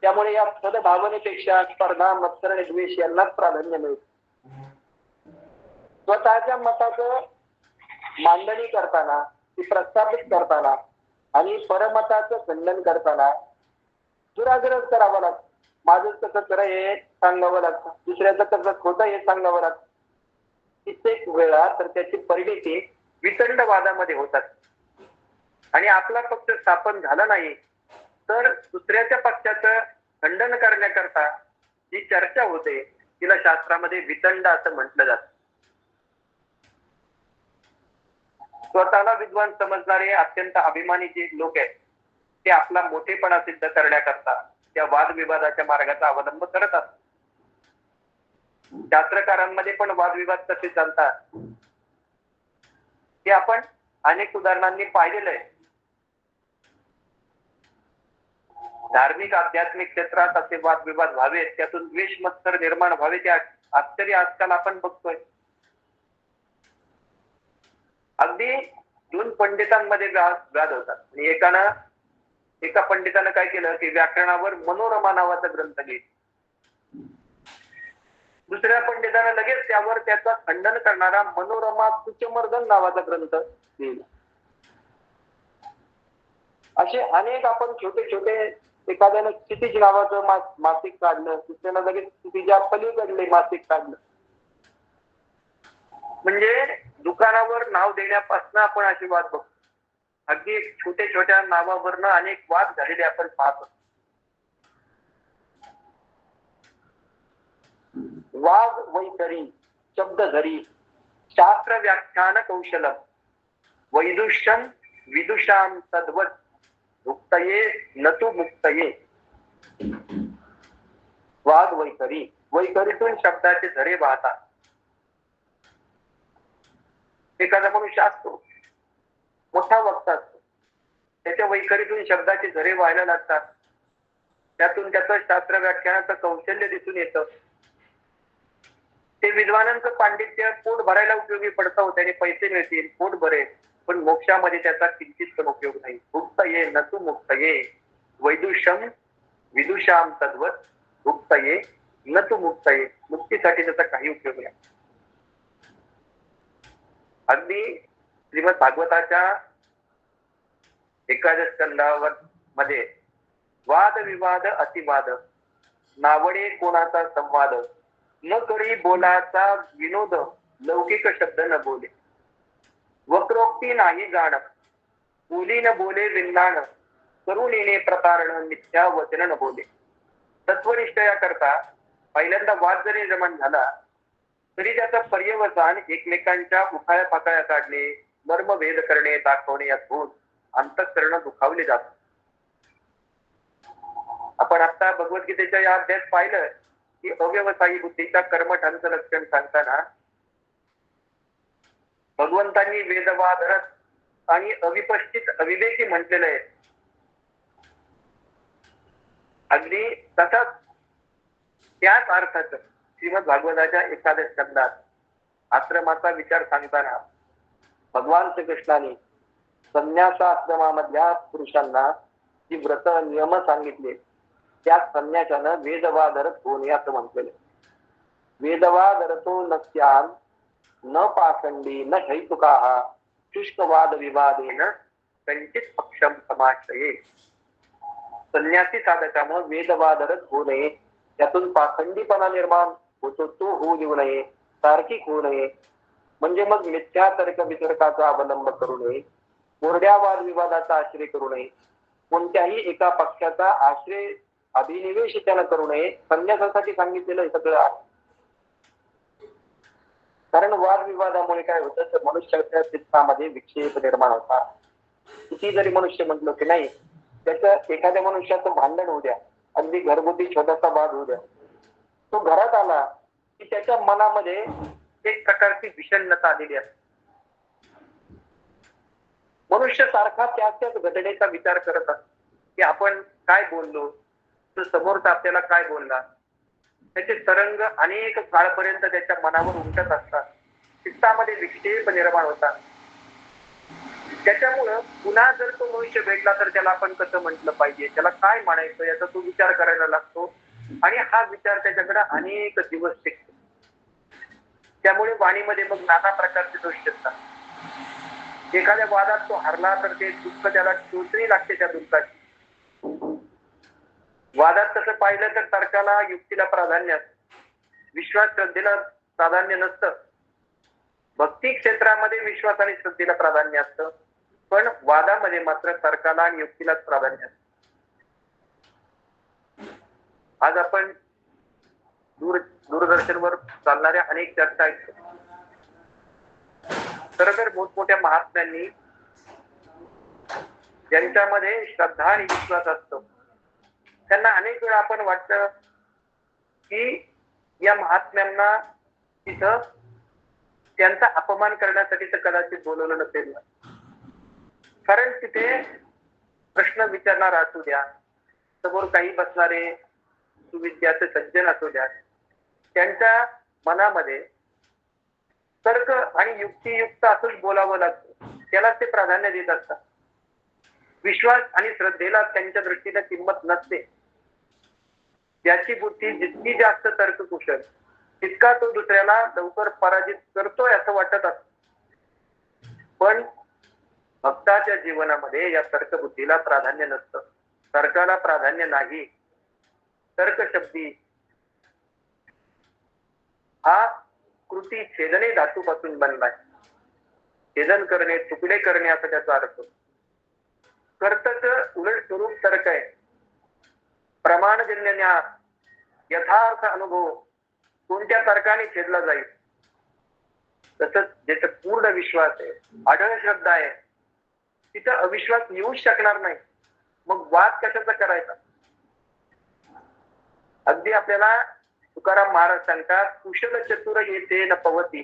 त्यामुळे या सद्भावनेपेक्षा स्पर्धा, मत्सर आणि द्वेष यांनाच प्राधान्य मिळते. स्वतःच्या मताचं मांडणी करताना, ती प्रस्थापित करताना आणि परमताचं खंडन करताना दुराग्रह करावा लागतो. माझं कसं खरं हे सांगावं लागतं, दुसऱ्याचं कसं खोटं हे सांगावं लागतं. कित्येक वेळा तर त्याची परिणिती वितंड वादामध्ये होतात. आणि आपला पक्ष स्थापन झाला नाही तर दुसऱ्याच्या पक्षाचं खंडन करण्याकरता जी चर्चा होते तिला शास्त्रामध्ये वितंड असं म्हटलं जातं. स्वतःला विद्वान समजणारे अत्यंत अभिमानी जे लोक आहेत ते आपला मोठेपणा सिद्ध करण्याकरता त्या वादविवादाच्या मार्गाचा अवलंब करत असतात. शास्त्रकारांमध्ये पण वादविवाद कसे चालतात ते आपण अनेक उदाहरणांनी पाहिलेलं आहे. धार्मिक आध्यात्मिक क्षेत्रात असे वादविवाद व्हावेत, त्यातून द्वेष मत्सर निर्माण व्हावे, ते आश्चर्य आजकाल आपण बघतोय. अगदी दोन पंडितांमध्ये वाद होतात आणि एका पंडितानं काय केलं की व्याकरणावर मनोरमा नावाचा ग्रंथ लिहिला. दुसऱ्या पंडितानं लगेच त्यावर त्याचा खंडन करणारा मनोरमा कुचमर्दन नावाचा ग्रंथ लिहिला. असे अनेक आपण छोटे छोटे, एखाद्यानं क्षितिज नावाचं मासिक काढलं, दुसऱ्यानं लगेच क्षितिजा पलीकडले मासिक काढलं. म्हणजे दुकानावर नाव देण्यापासून आपण अशी वाद बघतो. अगदी छोट्या छोट्या नावावरनं अनेक वाद झालेले आपण पाहतो. वाद वैतरी शब्द धरी शास्त्र व्याख्यान कौशलम वैदुष्यम विदुषाम तद्वत मुक्तये नतु मुक्तये. वाद वैखरी, वैखरीतून शब्दाचे झरे वाहतात. एखादा मनुष्य असतो, मोठा वक्ता असतो, त्याच्या वैखरीतून शब्दाचे झरे व्हायला लागतात. त्यातून त्याचं शास्त्र व्याख्यानाचं कौशल्य दिसून येतं. ते विद्वानांचं पांडित्य पोट भरायला उपयोगी पडतं, त्याने पैसे मिळतील, पोट भरेल, पण मोक्षामध्ये त्याचा किंचित पण उपयोग नाही. मुक्तये नतु मुक्तये वैदुष्यम विदुषाम तद्वत मुक्तये नतु मुक्तये. मुक्तीसाठी त्याचा काही उपयोग नाही. अगदी श्रीमद भागवताच्या एकादश स्कंदावर मध्ये वाद विवाद अतिवाद नावडे कोणाचा संवाद न करी बोलाचा विनोद लौकिक शब्द न बोले वक्रोक्ती नाही जाण बोली न बोले विन्नाण करुणीने प्रतारण मिथ्या वचन न बोले. तत्वनिष्ठया करता पहिल्यांदा वाद जरी निर्माण झाला तरी त्याचा पर्यवसान एकमेकांच्या उखाळ्या पाकळ्या काढणे, मर्मभेद करणे, दाखवणे यात होऊन अंतःकरण दुखावले जातात. आपण आता भगवद्गीतेच्या या अध्यायात पाहिलं की अव्यवसायी बुद्धीच्या कर्मठांचं लक्षण सांगताना भगवंतांनी वेदवादरत आणि अविपस्थित अविवेकी म्हटलेलं आहे. अगदी तसाच त्याच अर्थाचं श्रीमद भागवताच्या एकादश स्कंदात आश्रमाचा विचार सांगताना भगवान श्रीकृष्णाने संन्यासाश्रमामधल्या पुरुषांना जी व्रत नियम सांगितले त्या संन्यासानं वेदवादरत होणे असं म्हटलेलं. वेदवादरतो नस्यान न पाखंडी न शैतुकाः शुष्कवाद विवादेन कंचित पक्षम समाश्रये. संन्यासी साधकानं वेदवादरत होऊ नये, त्यातून पाखंडीपणा निर्माण होतो तो होऊ देऊ नये, तार्किक होऊ नये, म्हणजे मग मिथ्या तर्क वितर्काचा अवलंब करू नये, कोरड्या वादविवादाचा आश्रय करू नये, कोणत्याही एका पक्षाचा आश्रय अभिनिवेश त्यानं करू नये. संन्यासासाठी सांगितलेलं हे सगळं आहे. कारण वादविवादामुळे काय होतं तर मनुष्याच्या चित्तामध्ये विक्षेप निर्माण होतात. किती जरी मनुष्य म्हटलं की नाही, त्याचं एखाद्या मनुष्याचं भांडण होऊ द्या, अगदी घरगुती छोटासा वाद होऊ द्या, तो घरात आला की त्याच्या मनामध्ये एक प्रकारची विषण्णता आलेली असते. मनुष्य सारखा त्याच घटनेचा विचार करत असतो की आपण काय बोललो, तो समोरचा आपल्याला काय बोलला. त्याचे तरंग अनेक काळपर्यंत त्याच्या मनावर उमटत असतात. चित्तामध्ये विक्षेप निर्माण होतात. त्याच्यामुळं पुन्हा जर तो मनुष्य भेटला तर त्याला आपण कसं म्हटलं पाहिजे, त्याला काय म्हणायचं याचा तो विचार करायला लागतो. आणि हा विचार त्याच्याकडे अनेक दिवस टिकतो. त्यामुळे वाणीमध्ये मग नाना प्रकारचे दोष येतात. एखाद्या वादात तो हरला तर ते दुःख त्याला टोचणी लागते त्या दुःखाची. वादात तसं पाहिलं तर तर्काला युक्तीला प्राधान्य असतं, विश्वास श्रद्धेला प्राधान्य नसतं. भक्ती क्षेत्रामध्ये विश्वास आणि श्रद्धेला प्राधान्य असतं, पण वादामध्ये मात्र तर्काला आणि युक्तीलाच प्राधान्य असतं. आज आपण दूरदर्शनवर चालणाऱ्या अनेक चर्चा ऐकतो. खरं तर मोठमोठ्या महात्म्यांनी ज्यांच्यामध्ये श्रद्धा आणि विश्वास असतो त्यांना अनेक वेळा आपण वाटतं की या महात्म्यांना तिथं त्यांचा अपमान करण्यासाठी तर कदाचित बोलवलं नसेल. कारण तिथे प्रश्न विचारणारा असू द्या, समोर काही बसणारे सुविद्याचे सज्जन असू द्या, त्यांच्या मनामध्ये तर्क आणि युक्तियुक्त असंच बोलावं लागतं, त्यालाच ते प्राधान्य देत असतात. विश्वास आणि श्रद्धेला त्यांच्या दृष्टीने किंमत नसते. त्याची बुद्धी जितकी जास्त तर्क कुशल तितका तो दुसऱ्याला लवकर पराजित करतोय असं वाटत असत. पण भक्ताच्या जीवनामध्ये या तर्कबुद्धीला प्राधान्य नसतं, तर्काला प्राधान्य नाही. तर्क शब्दी हा कृती छेदने धातूपासून बनलाय. छेदन करणे, तुकडे करणे असा त्याचा अर्थ. कर्तच उलट स्वरूप तर्क आहे. प्रमाणजन्य ज्ञान, यथार्थ अनुभव कोणत्या तर्काने छेदला जाईल. तसंच ज्याचा पूर्ण विश्वास आहे, आढळ श्रद्धा आहे, तिथं अविश्वास येऊच शकणार नाही. मग वाद कशाचा करायचा. अगदी आपल्याला तुकाराम महाराज सांगतात, कुशल चतुर येते न पवती,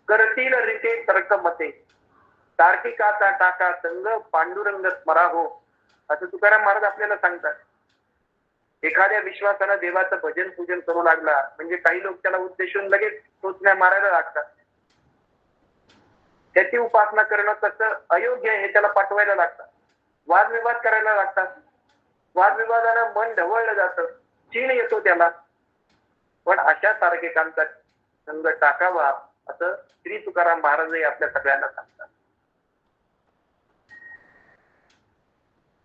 करतील रीते तर्क मते, तार्किकाचा टाका संग पांडुरंग स्मरा हो, असं तुकाराम महाराज आपल्याला सांगतात. एखाद्या विश्वासानं देवाचं भजन पूजन करू लागला म्हणजे काही लोक त्याला उद्देशून लगेच टोचण्या मारायला लागतात. त्याची उपासना करणं कसं अयोग्य आहे हे त्याला पाठवायला लागतात. वादविवाद करायला लागतात. वादविवादानं मन ढवळलं जातं, चीण येतो त्याला. पण अशा तार्किकांचा संग टाकावा असं श्री तुकाराम महाराजही आपल्या सगळ्यांना सांगतात.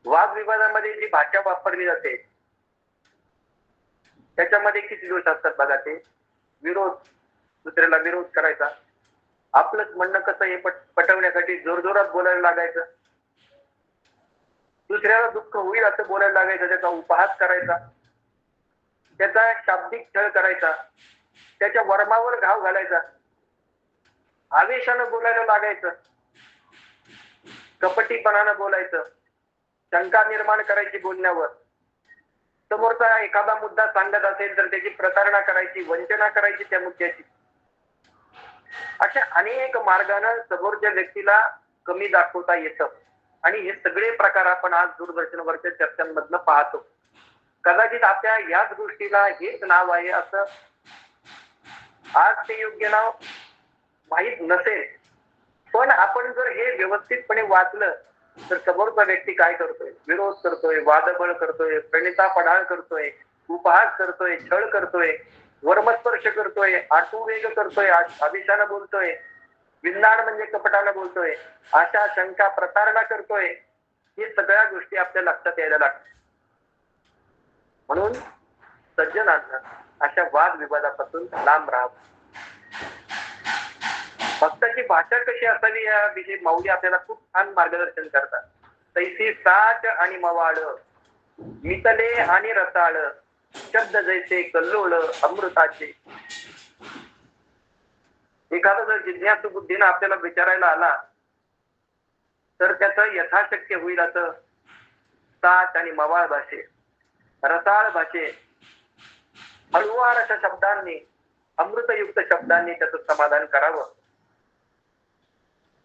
वादविवादामध्ये जी भाषा वापरली जाते त्याच्यामध्ये किती दोष असतात बघा. ते विरोध, दुसऱ्याला विरोध करायचा, आपलंच म्हणणं कसं हे पटवण्यासाठी जोरजोरात बोलायला लागायचं, दुसऱ्याला दुःख होईल असं बोलायला लागायचं, त्याचा उपहास करायचा, त्याचा शाब्दिक छळ करायचा, त्याच्या वर्मावर घाव घालायचा, आवेशानं बोलायला लागायचं, कपटीपणानं बोलायचं, शंका निर्माण करायची बोलण्यावर, समोरचा एखादा मुद्दा सांगत असेल तर त्याची प्रतारणा करायची, वंचना करायची त्या मुद्द्याची. अशा अनेक मार्गाने समोरच्या व्यक्तीला कमी दाखवता येतं. आणि हे सगळे प्रकार आपण आज दूरदर्शनवरच्या चर्चांमधनं पाहतो. कदाचित आपल्या याच गोष्टीला हेच नाव आहे असं आज ते योग्य नाव माहीत नसेल. पण आपण जर हे व्यवस्थितपणे वाचलं तर समोरचा व्यक्ती काय करतोय, विरोध करतोय, वादबळ करतोय, प्रणिता पढाळ करतोय, उपहास करतोय, छळ करतोय, वर्मस्पर्श करतोय, आटुवेग करतोय, आवेशानं बोलतोय, विंदाण म्हणजे कपटानं बोलतोय, आशा शंका प्रतारणा करतोय, हे सगळ्या गोष्टी आपल्या लक्षात यायला लागतात. म्हणून सज्जनांना अशा वादविवादापासून लांब राहावं. भक्ताची भाषा कशी असावी याविषयी माऊली आपल्याला खूप छान मार्गदर्शन करतात. तैसी साच आणि मवाळ, मितले आणि रसाळ, शब्द जैसे कल्लोळ अमृताचे. एखादा जर जिज्ञासू बुद्धीनं आपल्याला विचारायला आला तर त्याचं यथाशक्य होईल असं साच आणि मवाळ भाषे, रसाळ भाषे, हळुवार अशा शब्दांनी, अमृतयुक्त शब्दांनी त्याचं समाधान करावं.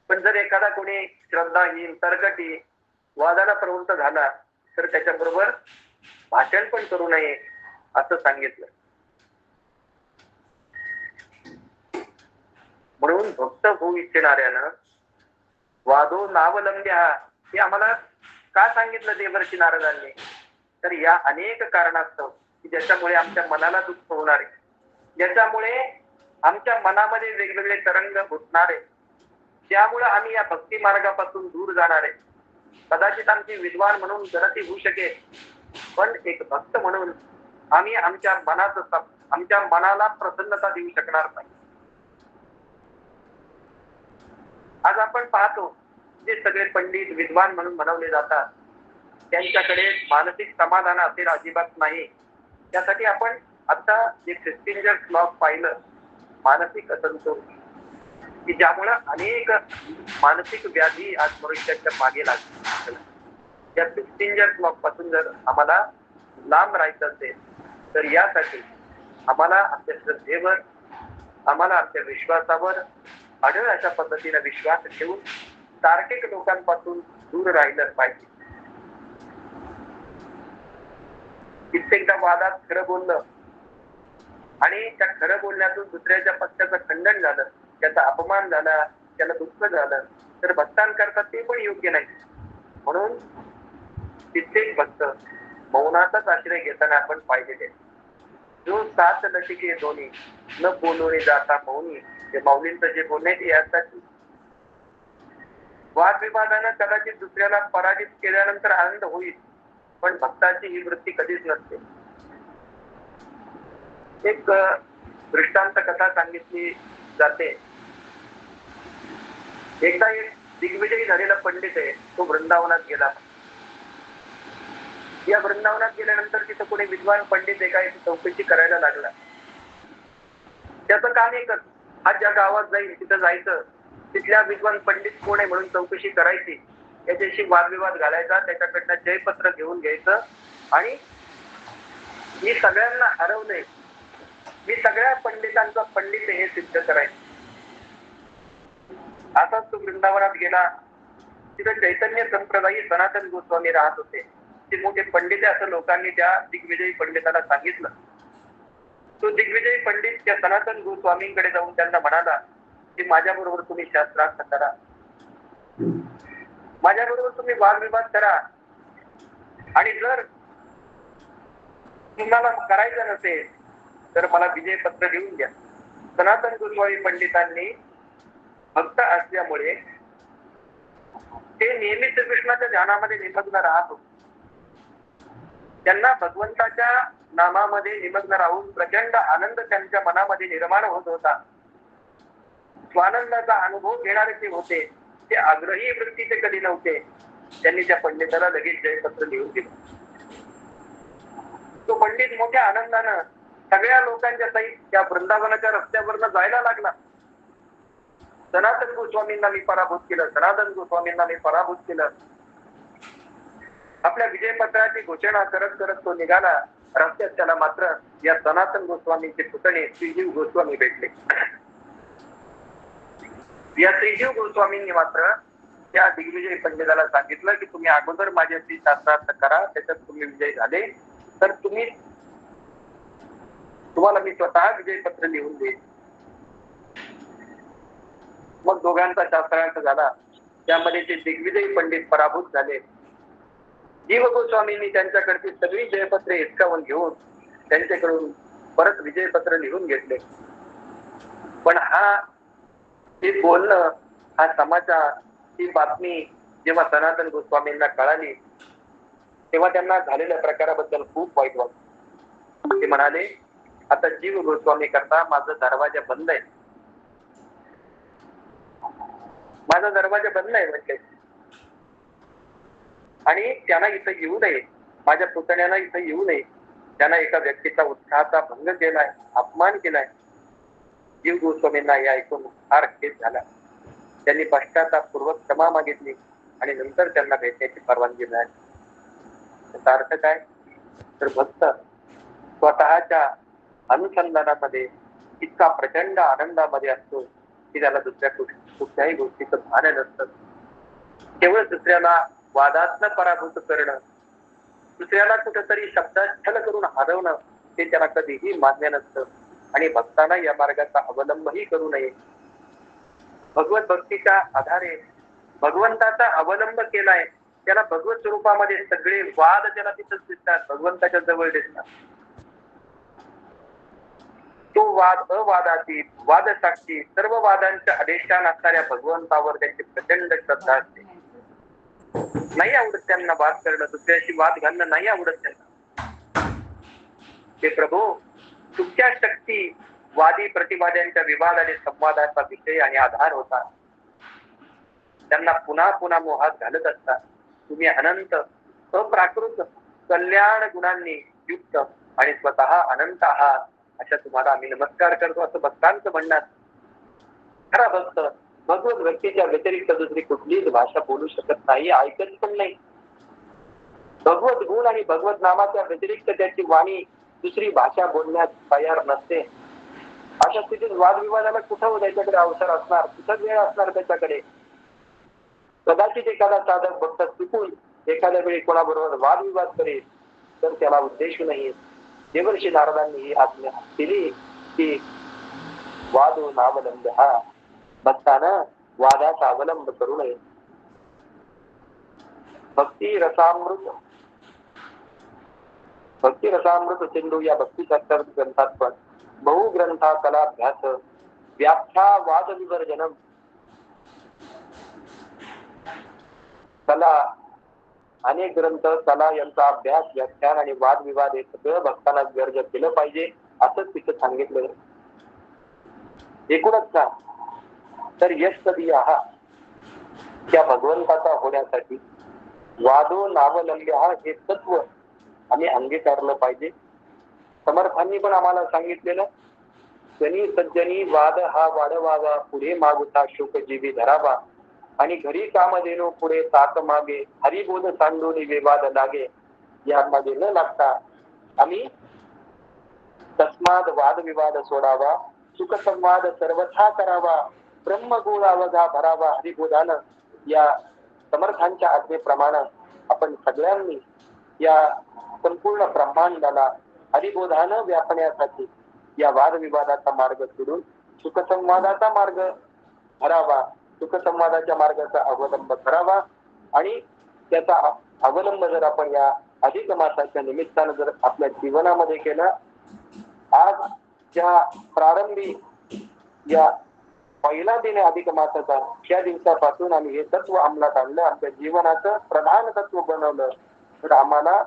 पण जर एखादा कोणी श्रद्धाहीन, तरकटी, वादाला प्रवृत्त झाला तर त्याच्याबरोबर भाषण पण करू नये असं सांगितलं. म्हणून भक्त होऊ इच्छिणाऱ्यानं वादो नावलंब्या हे आम्हाला का सांगितलं देवर्षी नारदांनी? तर या अनेक कारणास्तव की ज्याच्यामुळे आमच्या मनाला दुःख होणार आहे, ज्याच्यामुळे आमच्या मनामध्ये वेगवेगळे तरंग घुटणार आहे, त्यामुळे आम्ही या भक्ती मार्गापासून दूर जाणार आहे. कदाचित आमची विद्वान म्हणून गणती होऊ शकेल, पण एक भक्त म्हणून आम्ही आमच्या मनाला प्रसन्नता देऊ शकणार नाही. आज आपण पाहतो जे सगळे पंडित विद्वान म्हणून बनवले जातात त्यांच्याकडे मानसिक समाधान असेल अजिबात नाही. त्यासाठी आपण आता जे ख्रिस्टियन श्लोक पाहिलं, मानसिक असंतोष की ज्यामुळे अनेक मानसिक व्याधी आज मनुष्याच्या मागे लागतात. त्या ख्रिस्टियन श्लोक पासून जर आम्हाला लांब राहायचं असेल तर यासाठी आम्हाला आमच्या श्रद्धेवर, आम्हाला आमच्या विश्वासावर अढळ अशा पद्धतीने विश्वास ठेवून तार्किक लोकांपासून दूर राहिलं पाहिजे. कित्येकदा वादात खरं बोललं आणि त्या खरं बोलण्यातून दुसऱ्याच्या पक्षाचं खंडन झालं, त्याचा अपमान झाला, त्याला दुःख झालं तर भक्तांकरता ते पण योग्य नाही. म्हणून कित्येक भक्त मौनाचाच आश्रय घेताना आपण पाहिलेले. जो सात लशिके दोन्ही न बोलवणे जाता मौनी, हे माऊलींचं जे बोलणे ते यासाठी वादविवादानं कदाचित दुसऱ्याला पराजित केल्यानंतर आनंद होईल, पण भक्ताची ही वृत्ती कधीच नसते. एक दृष्टांत कथा सांगितली जाते. एकदा एक दिग्विजयी झालेला पंडित आहे, तो वृंदावनात गेला. या वृंदावनात गेल्यानंतर तिथं कोणी विद्वान पंडित एका चौकशी करायला लागला. त्याचं काम एकच, हा ज्या गावात जाईल तिथं जायचं, तिथल्या विद्वान पंडित कोण आहे म्हणून चौकशी करायची, त्याच्याशी वादविवाद घालायचा, त्याच्याकडनं जयपत्र घेऊन घ्यायचं आणि मी सगळ्यांना हरवलंय, मी सगळ्या पंडितांचा पंडित हे सिद्ध करायचं. असाच तो वृंदावनात गेला. तिथे चैतन्य संप्रदायी सनातन गोस्वामी राहत होते. ते मोठे पंडित असं लोकांनी त्या दिग्विजयी पंडिताला सांगितलं. तो दिग्विजयी पंडित त्या सनातन गोस्वामींकडे जाऊन त्यांना म्हणाला की माझ्या बरोबर तुम्ही शास्त्रार्थ करा, माझ्या बरोबर तुम्ही वादविवाद करा, आणि जर तुम्हाला करायचं नसेल तर मला विजय पत्र लिहून द्या. सनातन गोस्वामी पंडितांनी भक्त असल्यामुळे ते नेहमीच कृष्णाच्या ध्यानामध्ये निमग्न राहत होते. त्यांना भगवंताच्या नामामध्ये निमग्न राहून प्रचंड आनंद त्यांच्या मनामध्ये निर्माण होत होता. स्वानंदाचा अनुभव घेणारे ते होते. ते आग्रही वृत्तीचे कधी नव्हते. त्यांनी त्या पंडिताला लगेच जयपत्र लिहून दिलं. तो पंडित मोठ्या आनंदानं सगळ्या लोकांच्या सहित त्या वृंदावनाच्या रस्त्यावरनं जायला लागला. सनातन गोस्वामींना मी पराभूत केलं, सनातन गोस्वामींना मी पराभूत केलं. आपल्या विजयपत्राची घोषणा करत करत तो निघाला. रस्त्यात त्याला मात्र या सनातन गोस्वामींचे पुतणे श्रीजीव गोस्वामी भेटले. या श्रीजीव गोस्वामींनी मात्र त्या दिग्विजय पंडिताला सांगितलं की तुम्ही अगोदर माझ्याशी शास्त्रार्थ करा, त्याच्यात तुम्ही विजय झाले तर तुम्हाला मी स्वतः विजयपत्र लिहून देईन. मग दोघांचा शास्त्रार्थ झाला. त्यामध्ये ते दिग्विजयी पंडित पराभूत झाले. जीव गोस्वामींनी त्यांच्याकडची सगळी जयपत्रे हिसकावून घेऊन त्यांच्याकडून परत विजयपत्र लिहून घेतले. पण हे बोलणं, हा समाचार, ही बातमी जेव्हा सनातन गोस्वामींना कळाली तेव्हा त्यांना झालेल्या प्रकाराबद्दल खूप वाईट वाटलं. ते म्हणाले आता जीव गोस्वामी करता माझा दरवाजा बंद आहे, माझा दरवाजा बंद आहे म्हणजे, आणि त्यांना इथं येऊ नये, माझ्या पुतण्यांना इथं येऊ नये. त्यांना एका व्यक्तीचा उत्साहाचा भंग केलाय, अपमान केलाय. जीव गोस्वामींना हे ऐकून फार खेद झाला. त्यांनी पश्चातापूर्वक क्षमा मागितली आणि नंतर त्यांना भेटण्याची परवानगी मिळाली. त्याचा अर्थ काय तर भक्त स्वतःच्या अनुसंधानामध्ये, इतका प्रचंड आनंदामध्ये असतो की त्याला कुठल्याही गोष्टीचं भान नसतं. केवळ दुसऱ्याला वादात्न पराभूत करणं, दुसऱ्याला कुठेतरी शब्दाच्छल करून हरवणं, हे त्याला कधीही मान्य नसतं. आणि भक्तांना या मार्गाचा अवलंबही करू नये. भगवत भक्तीच्या आधारे भगवंताचा अवलंब केलाय, त्याला भगवत स्वरूपामध्ये सगळे वाद त्याला तिथंच दिसतात, भगवंताच्या जवळ दिसतात. तो वाद अवादाची, वाद साक्षी, सर्व वादांच्या अधिष्ठान असणाऱ्या भगवंतावर त्यांची प्रचंड श्रद्धा असते. नाही आवडत त्यांना वाद करणं, दुसऱ्याशी वाद घालणं नाही आवडत त्यांना. ते प्रभू, तुमच्या शक्ती वादी प्रतिवाद्यांच्या विवाद आणि संवादाचा विषय आणि आधार होता. त्यांना पुन्हा पुन्हा मोहात घालत असता. तुम्ही अनंत, अप्राकृत, कल्याण गुणांनी युक्त आणि स्वतः अनंत आहात, अशा तुम्हाला आम्ही नमस्कार करतो, असं भक्तांचं म्हणणं. खरा भक्त भगवत भक्तीच्या व्यतिरिक्त दुसरी कुठलीच भाषा बोलू शकत नाही, ऐकत पण नाही. भगवत गुण आणि भगवत नामाच्या व्यतिरिक्त त्याची वाणी दुसरी भाषा बोलण्यास तयार नसते. अशा स्थितीत वादविवादाला कुठं त्याच्याकडे अवसर असणार, कुठं वेळ असणार त्याच्याकडे. कदाचित एखादा साधक भक्त चुकून एखाद्या वेळी कोणाबरोबर वादविवाद करेल, तर त्याला उद्देशू नाही. देवर्षी नारदांनी ही आज्ञा दिली की वादो नावलंब, हा भक्तानं वादाचा अवलंब करू नये. भक्ती रसामृत सिंधू या भक्तीशास्त्र ग्रंथात पण बहुग्रंथा कलाभ्यास व्याख्या वाद विवर्जनम, कला, अनेक ग्रंथ, कला यांचा अभ्यास, व्याख्यान आणि वादविवाद हे सगळं भक्तांना गर्ज केलं पाहिजे, असंच तिथं सांगितलं. एकूणच का तर यश कधी त्या भगवंताचा होण्यासाठी वादो नावलंब्य हे तत्व आम्ही अंगीकारलं पाहिजे. समर्थांनी पण आम्हाला सांगितलेलं, जनी सज्जनी वाद हा वाढवावा, पुढे मागुता शोक जीवी धरावा, आणि घरी काम देणो पुढे ताक मागे, हरिबोध सांडोनी विवाद लागे. यामध्ये न लागता आम्ही तस्माद वादविवाद सोडावा, सुख संवाद सर्वथा करावा, ब्रह्मगुण अवघा भरावा हरिबोधानं. या समर्थांच्या आज्ञेप्रमाणे आपण सगळ्यांनी या संपूर्ण ब्रह्मांडाला हरिबोधानं व्यापण्यासाठी या वादविवादाचा मार्ग सोडून सुखसंवादाचा मार्ग धरावा, सुखसंवादाच्या मार्गाचा अवलंब करावा. आणि त्याचा अवलंब जर आपण या अधिक मासाच्या निमित्तानं जर आपल्या जीवनामध्ये केला, आज ज्या प्रारंभी या पहिला दिन अधिक मासाचा, त्या दिवसापासून आम्ही हे तत्व अंमलात आणलं, आमच्या जीवनाचं प्रधान तत्व बनवलं, तर आम्हाला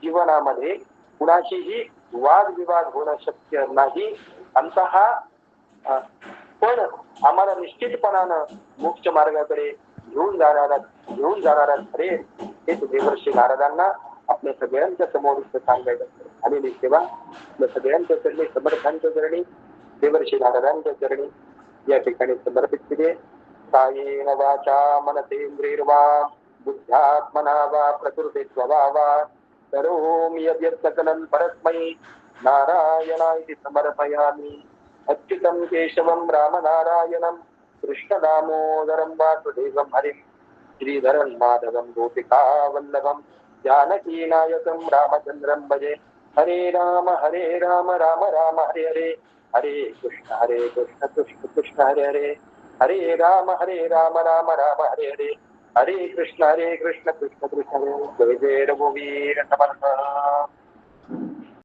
जीवनामध्ये कुणाशीही वादविवाद होणं शक्य नाही. आमचा हा पण आम्हाला निश्चितपणानं मोक्ष मार्गाकडे घेऊन जाणारा ठरेल, हेच देवर्षी नारदांना आपल्या सगळ्यांच्या समोर सांगायचं आलेली सेवा आपल्या सगळ्यांच्या चरणी, समर्थांच्या चरणी, देवर्षी नारदांच्या चरणी या ठिकाणी समर्पित केले. कायेन वाचा मनसेंद्रिर्वा बुद्ध्यात्मना वा प्रकृती स्वभावा करोमि यद्यत् सकलं परस्मै नारायणाय समर्पयामि. अच्युतं केशवं रामनारायणं कृष्णदामोदरं वासुदेवं हरिं श्रीधरं माधवं गोपिकावल्लभं जानकीनायकं रामचन्द्रं भजे. हरे राम राम राम हरे हरे, हरे कृष्ण कृष्ण कृष्ण हरे हरे, हरे राम राम राम हरे हरे, हरे कृष्ण कृष्ण कृष्ण हरे. जय जय रघुवीर समर्थ.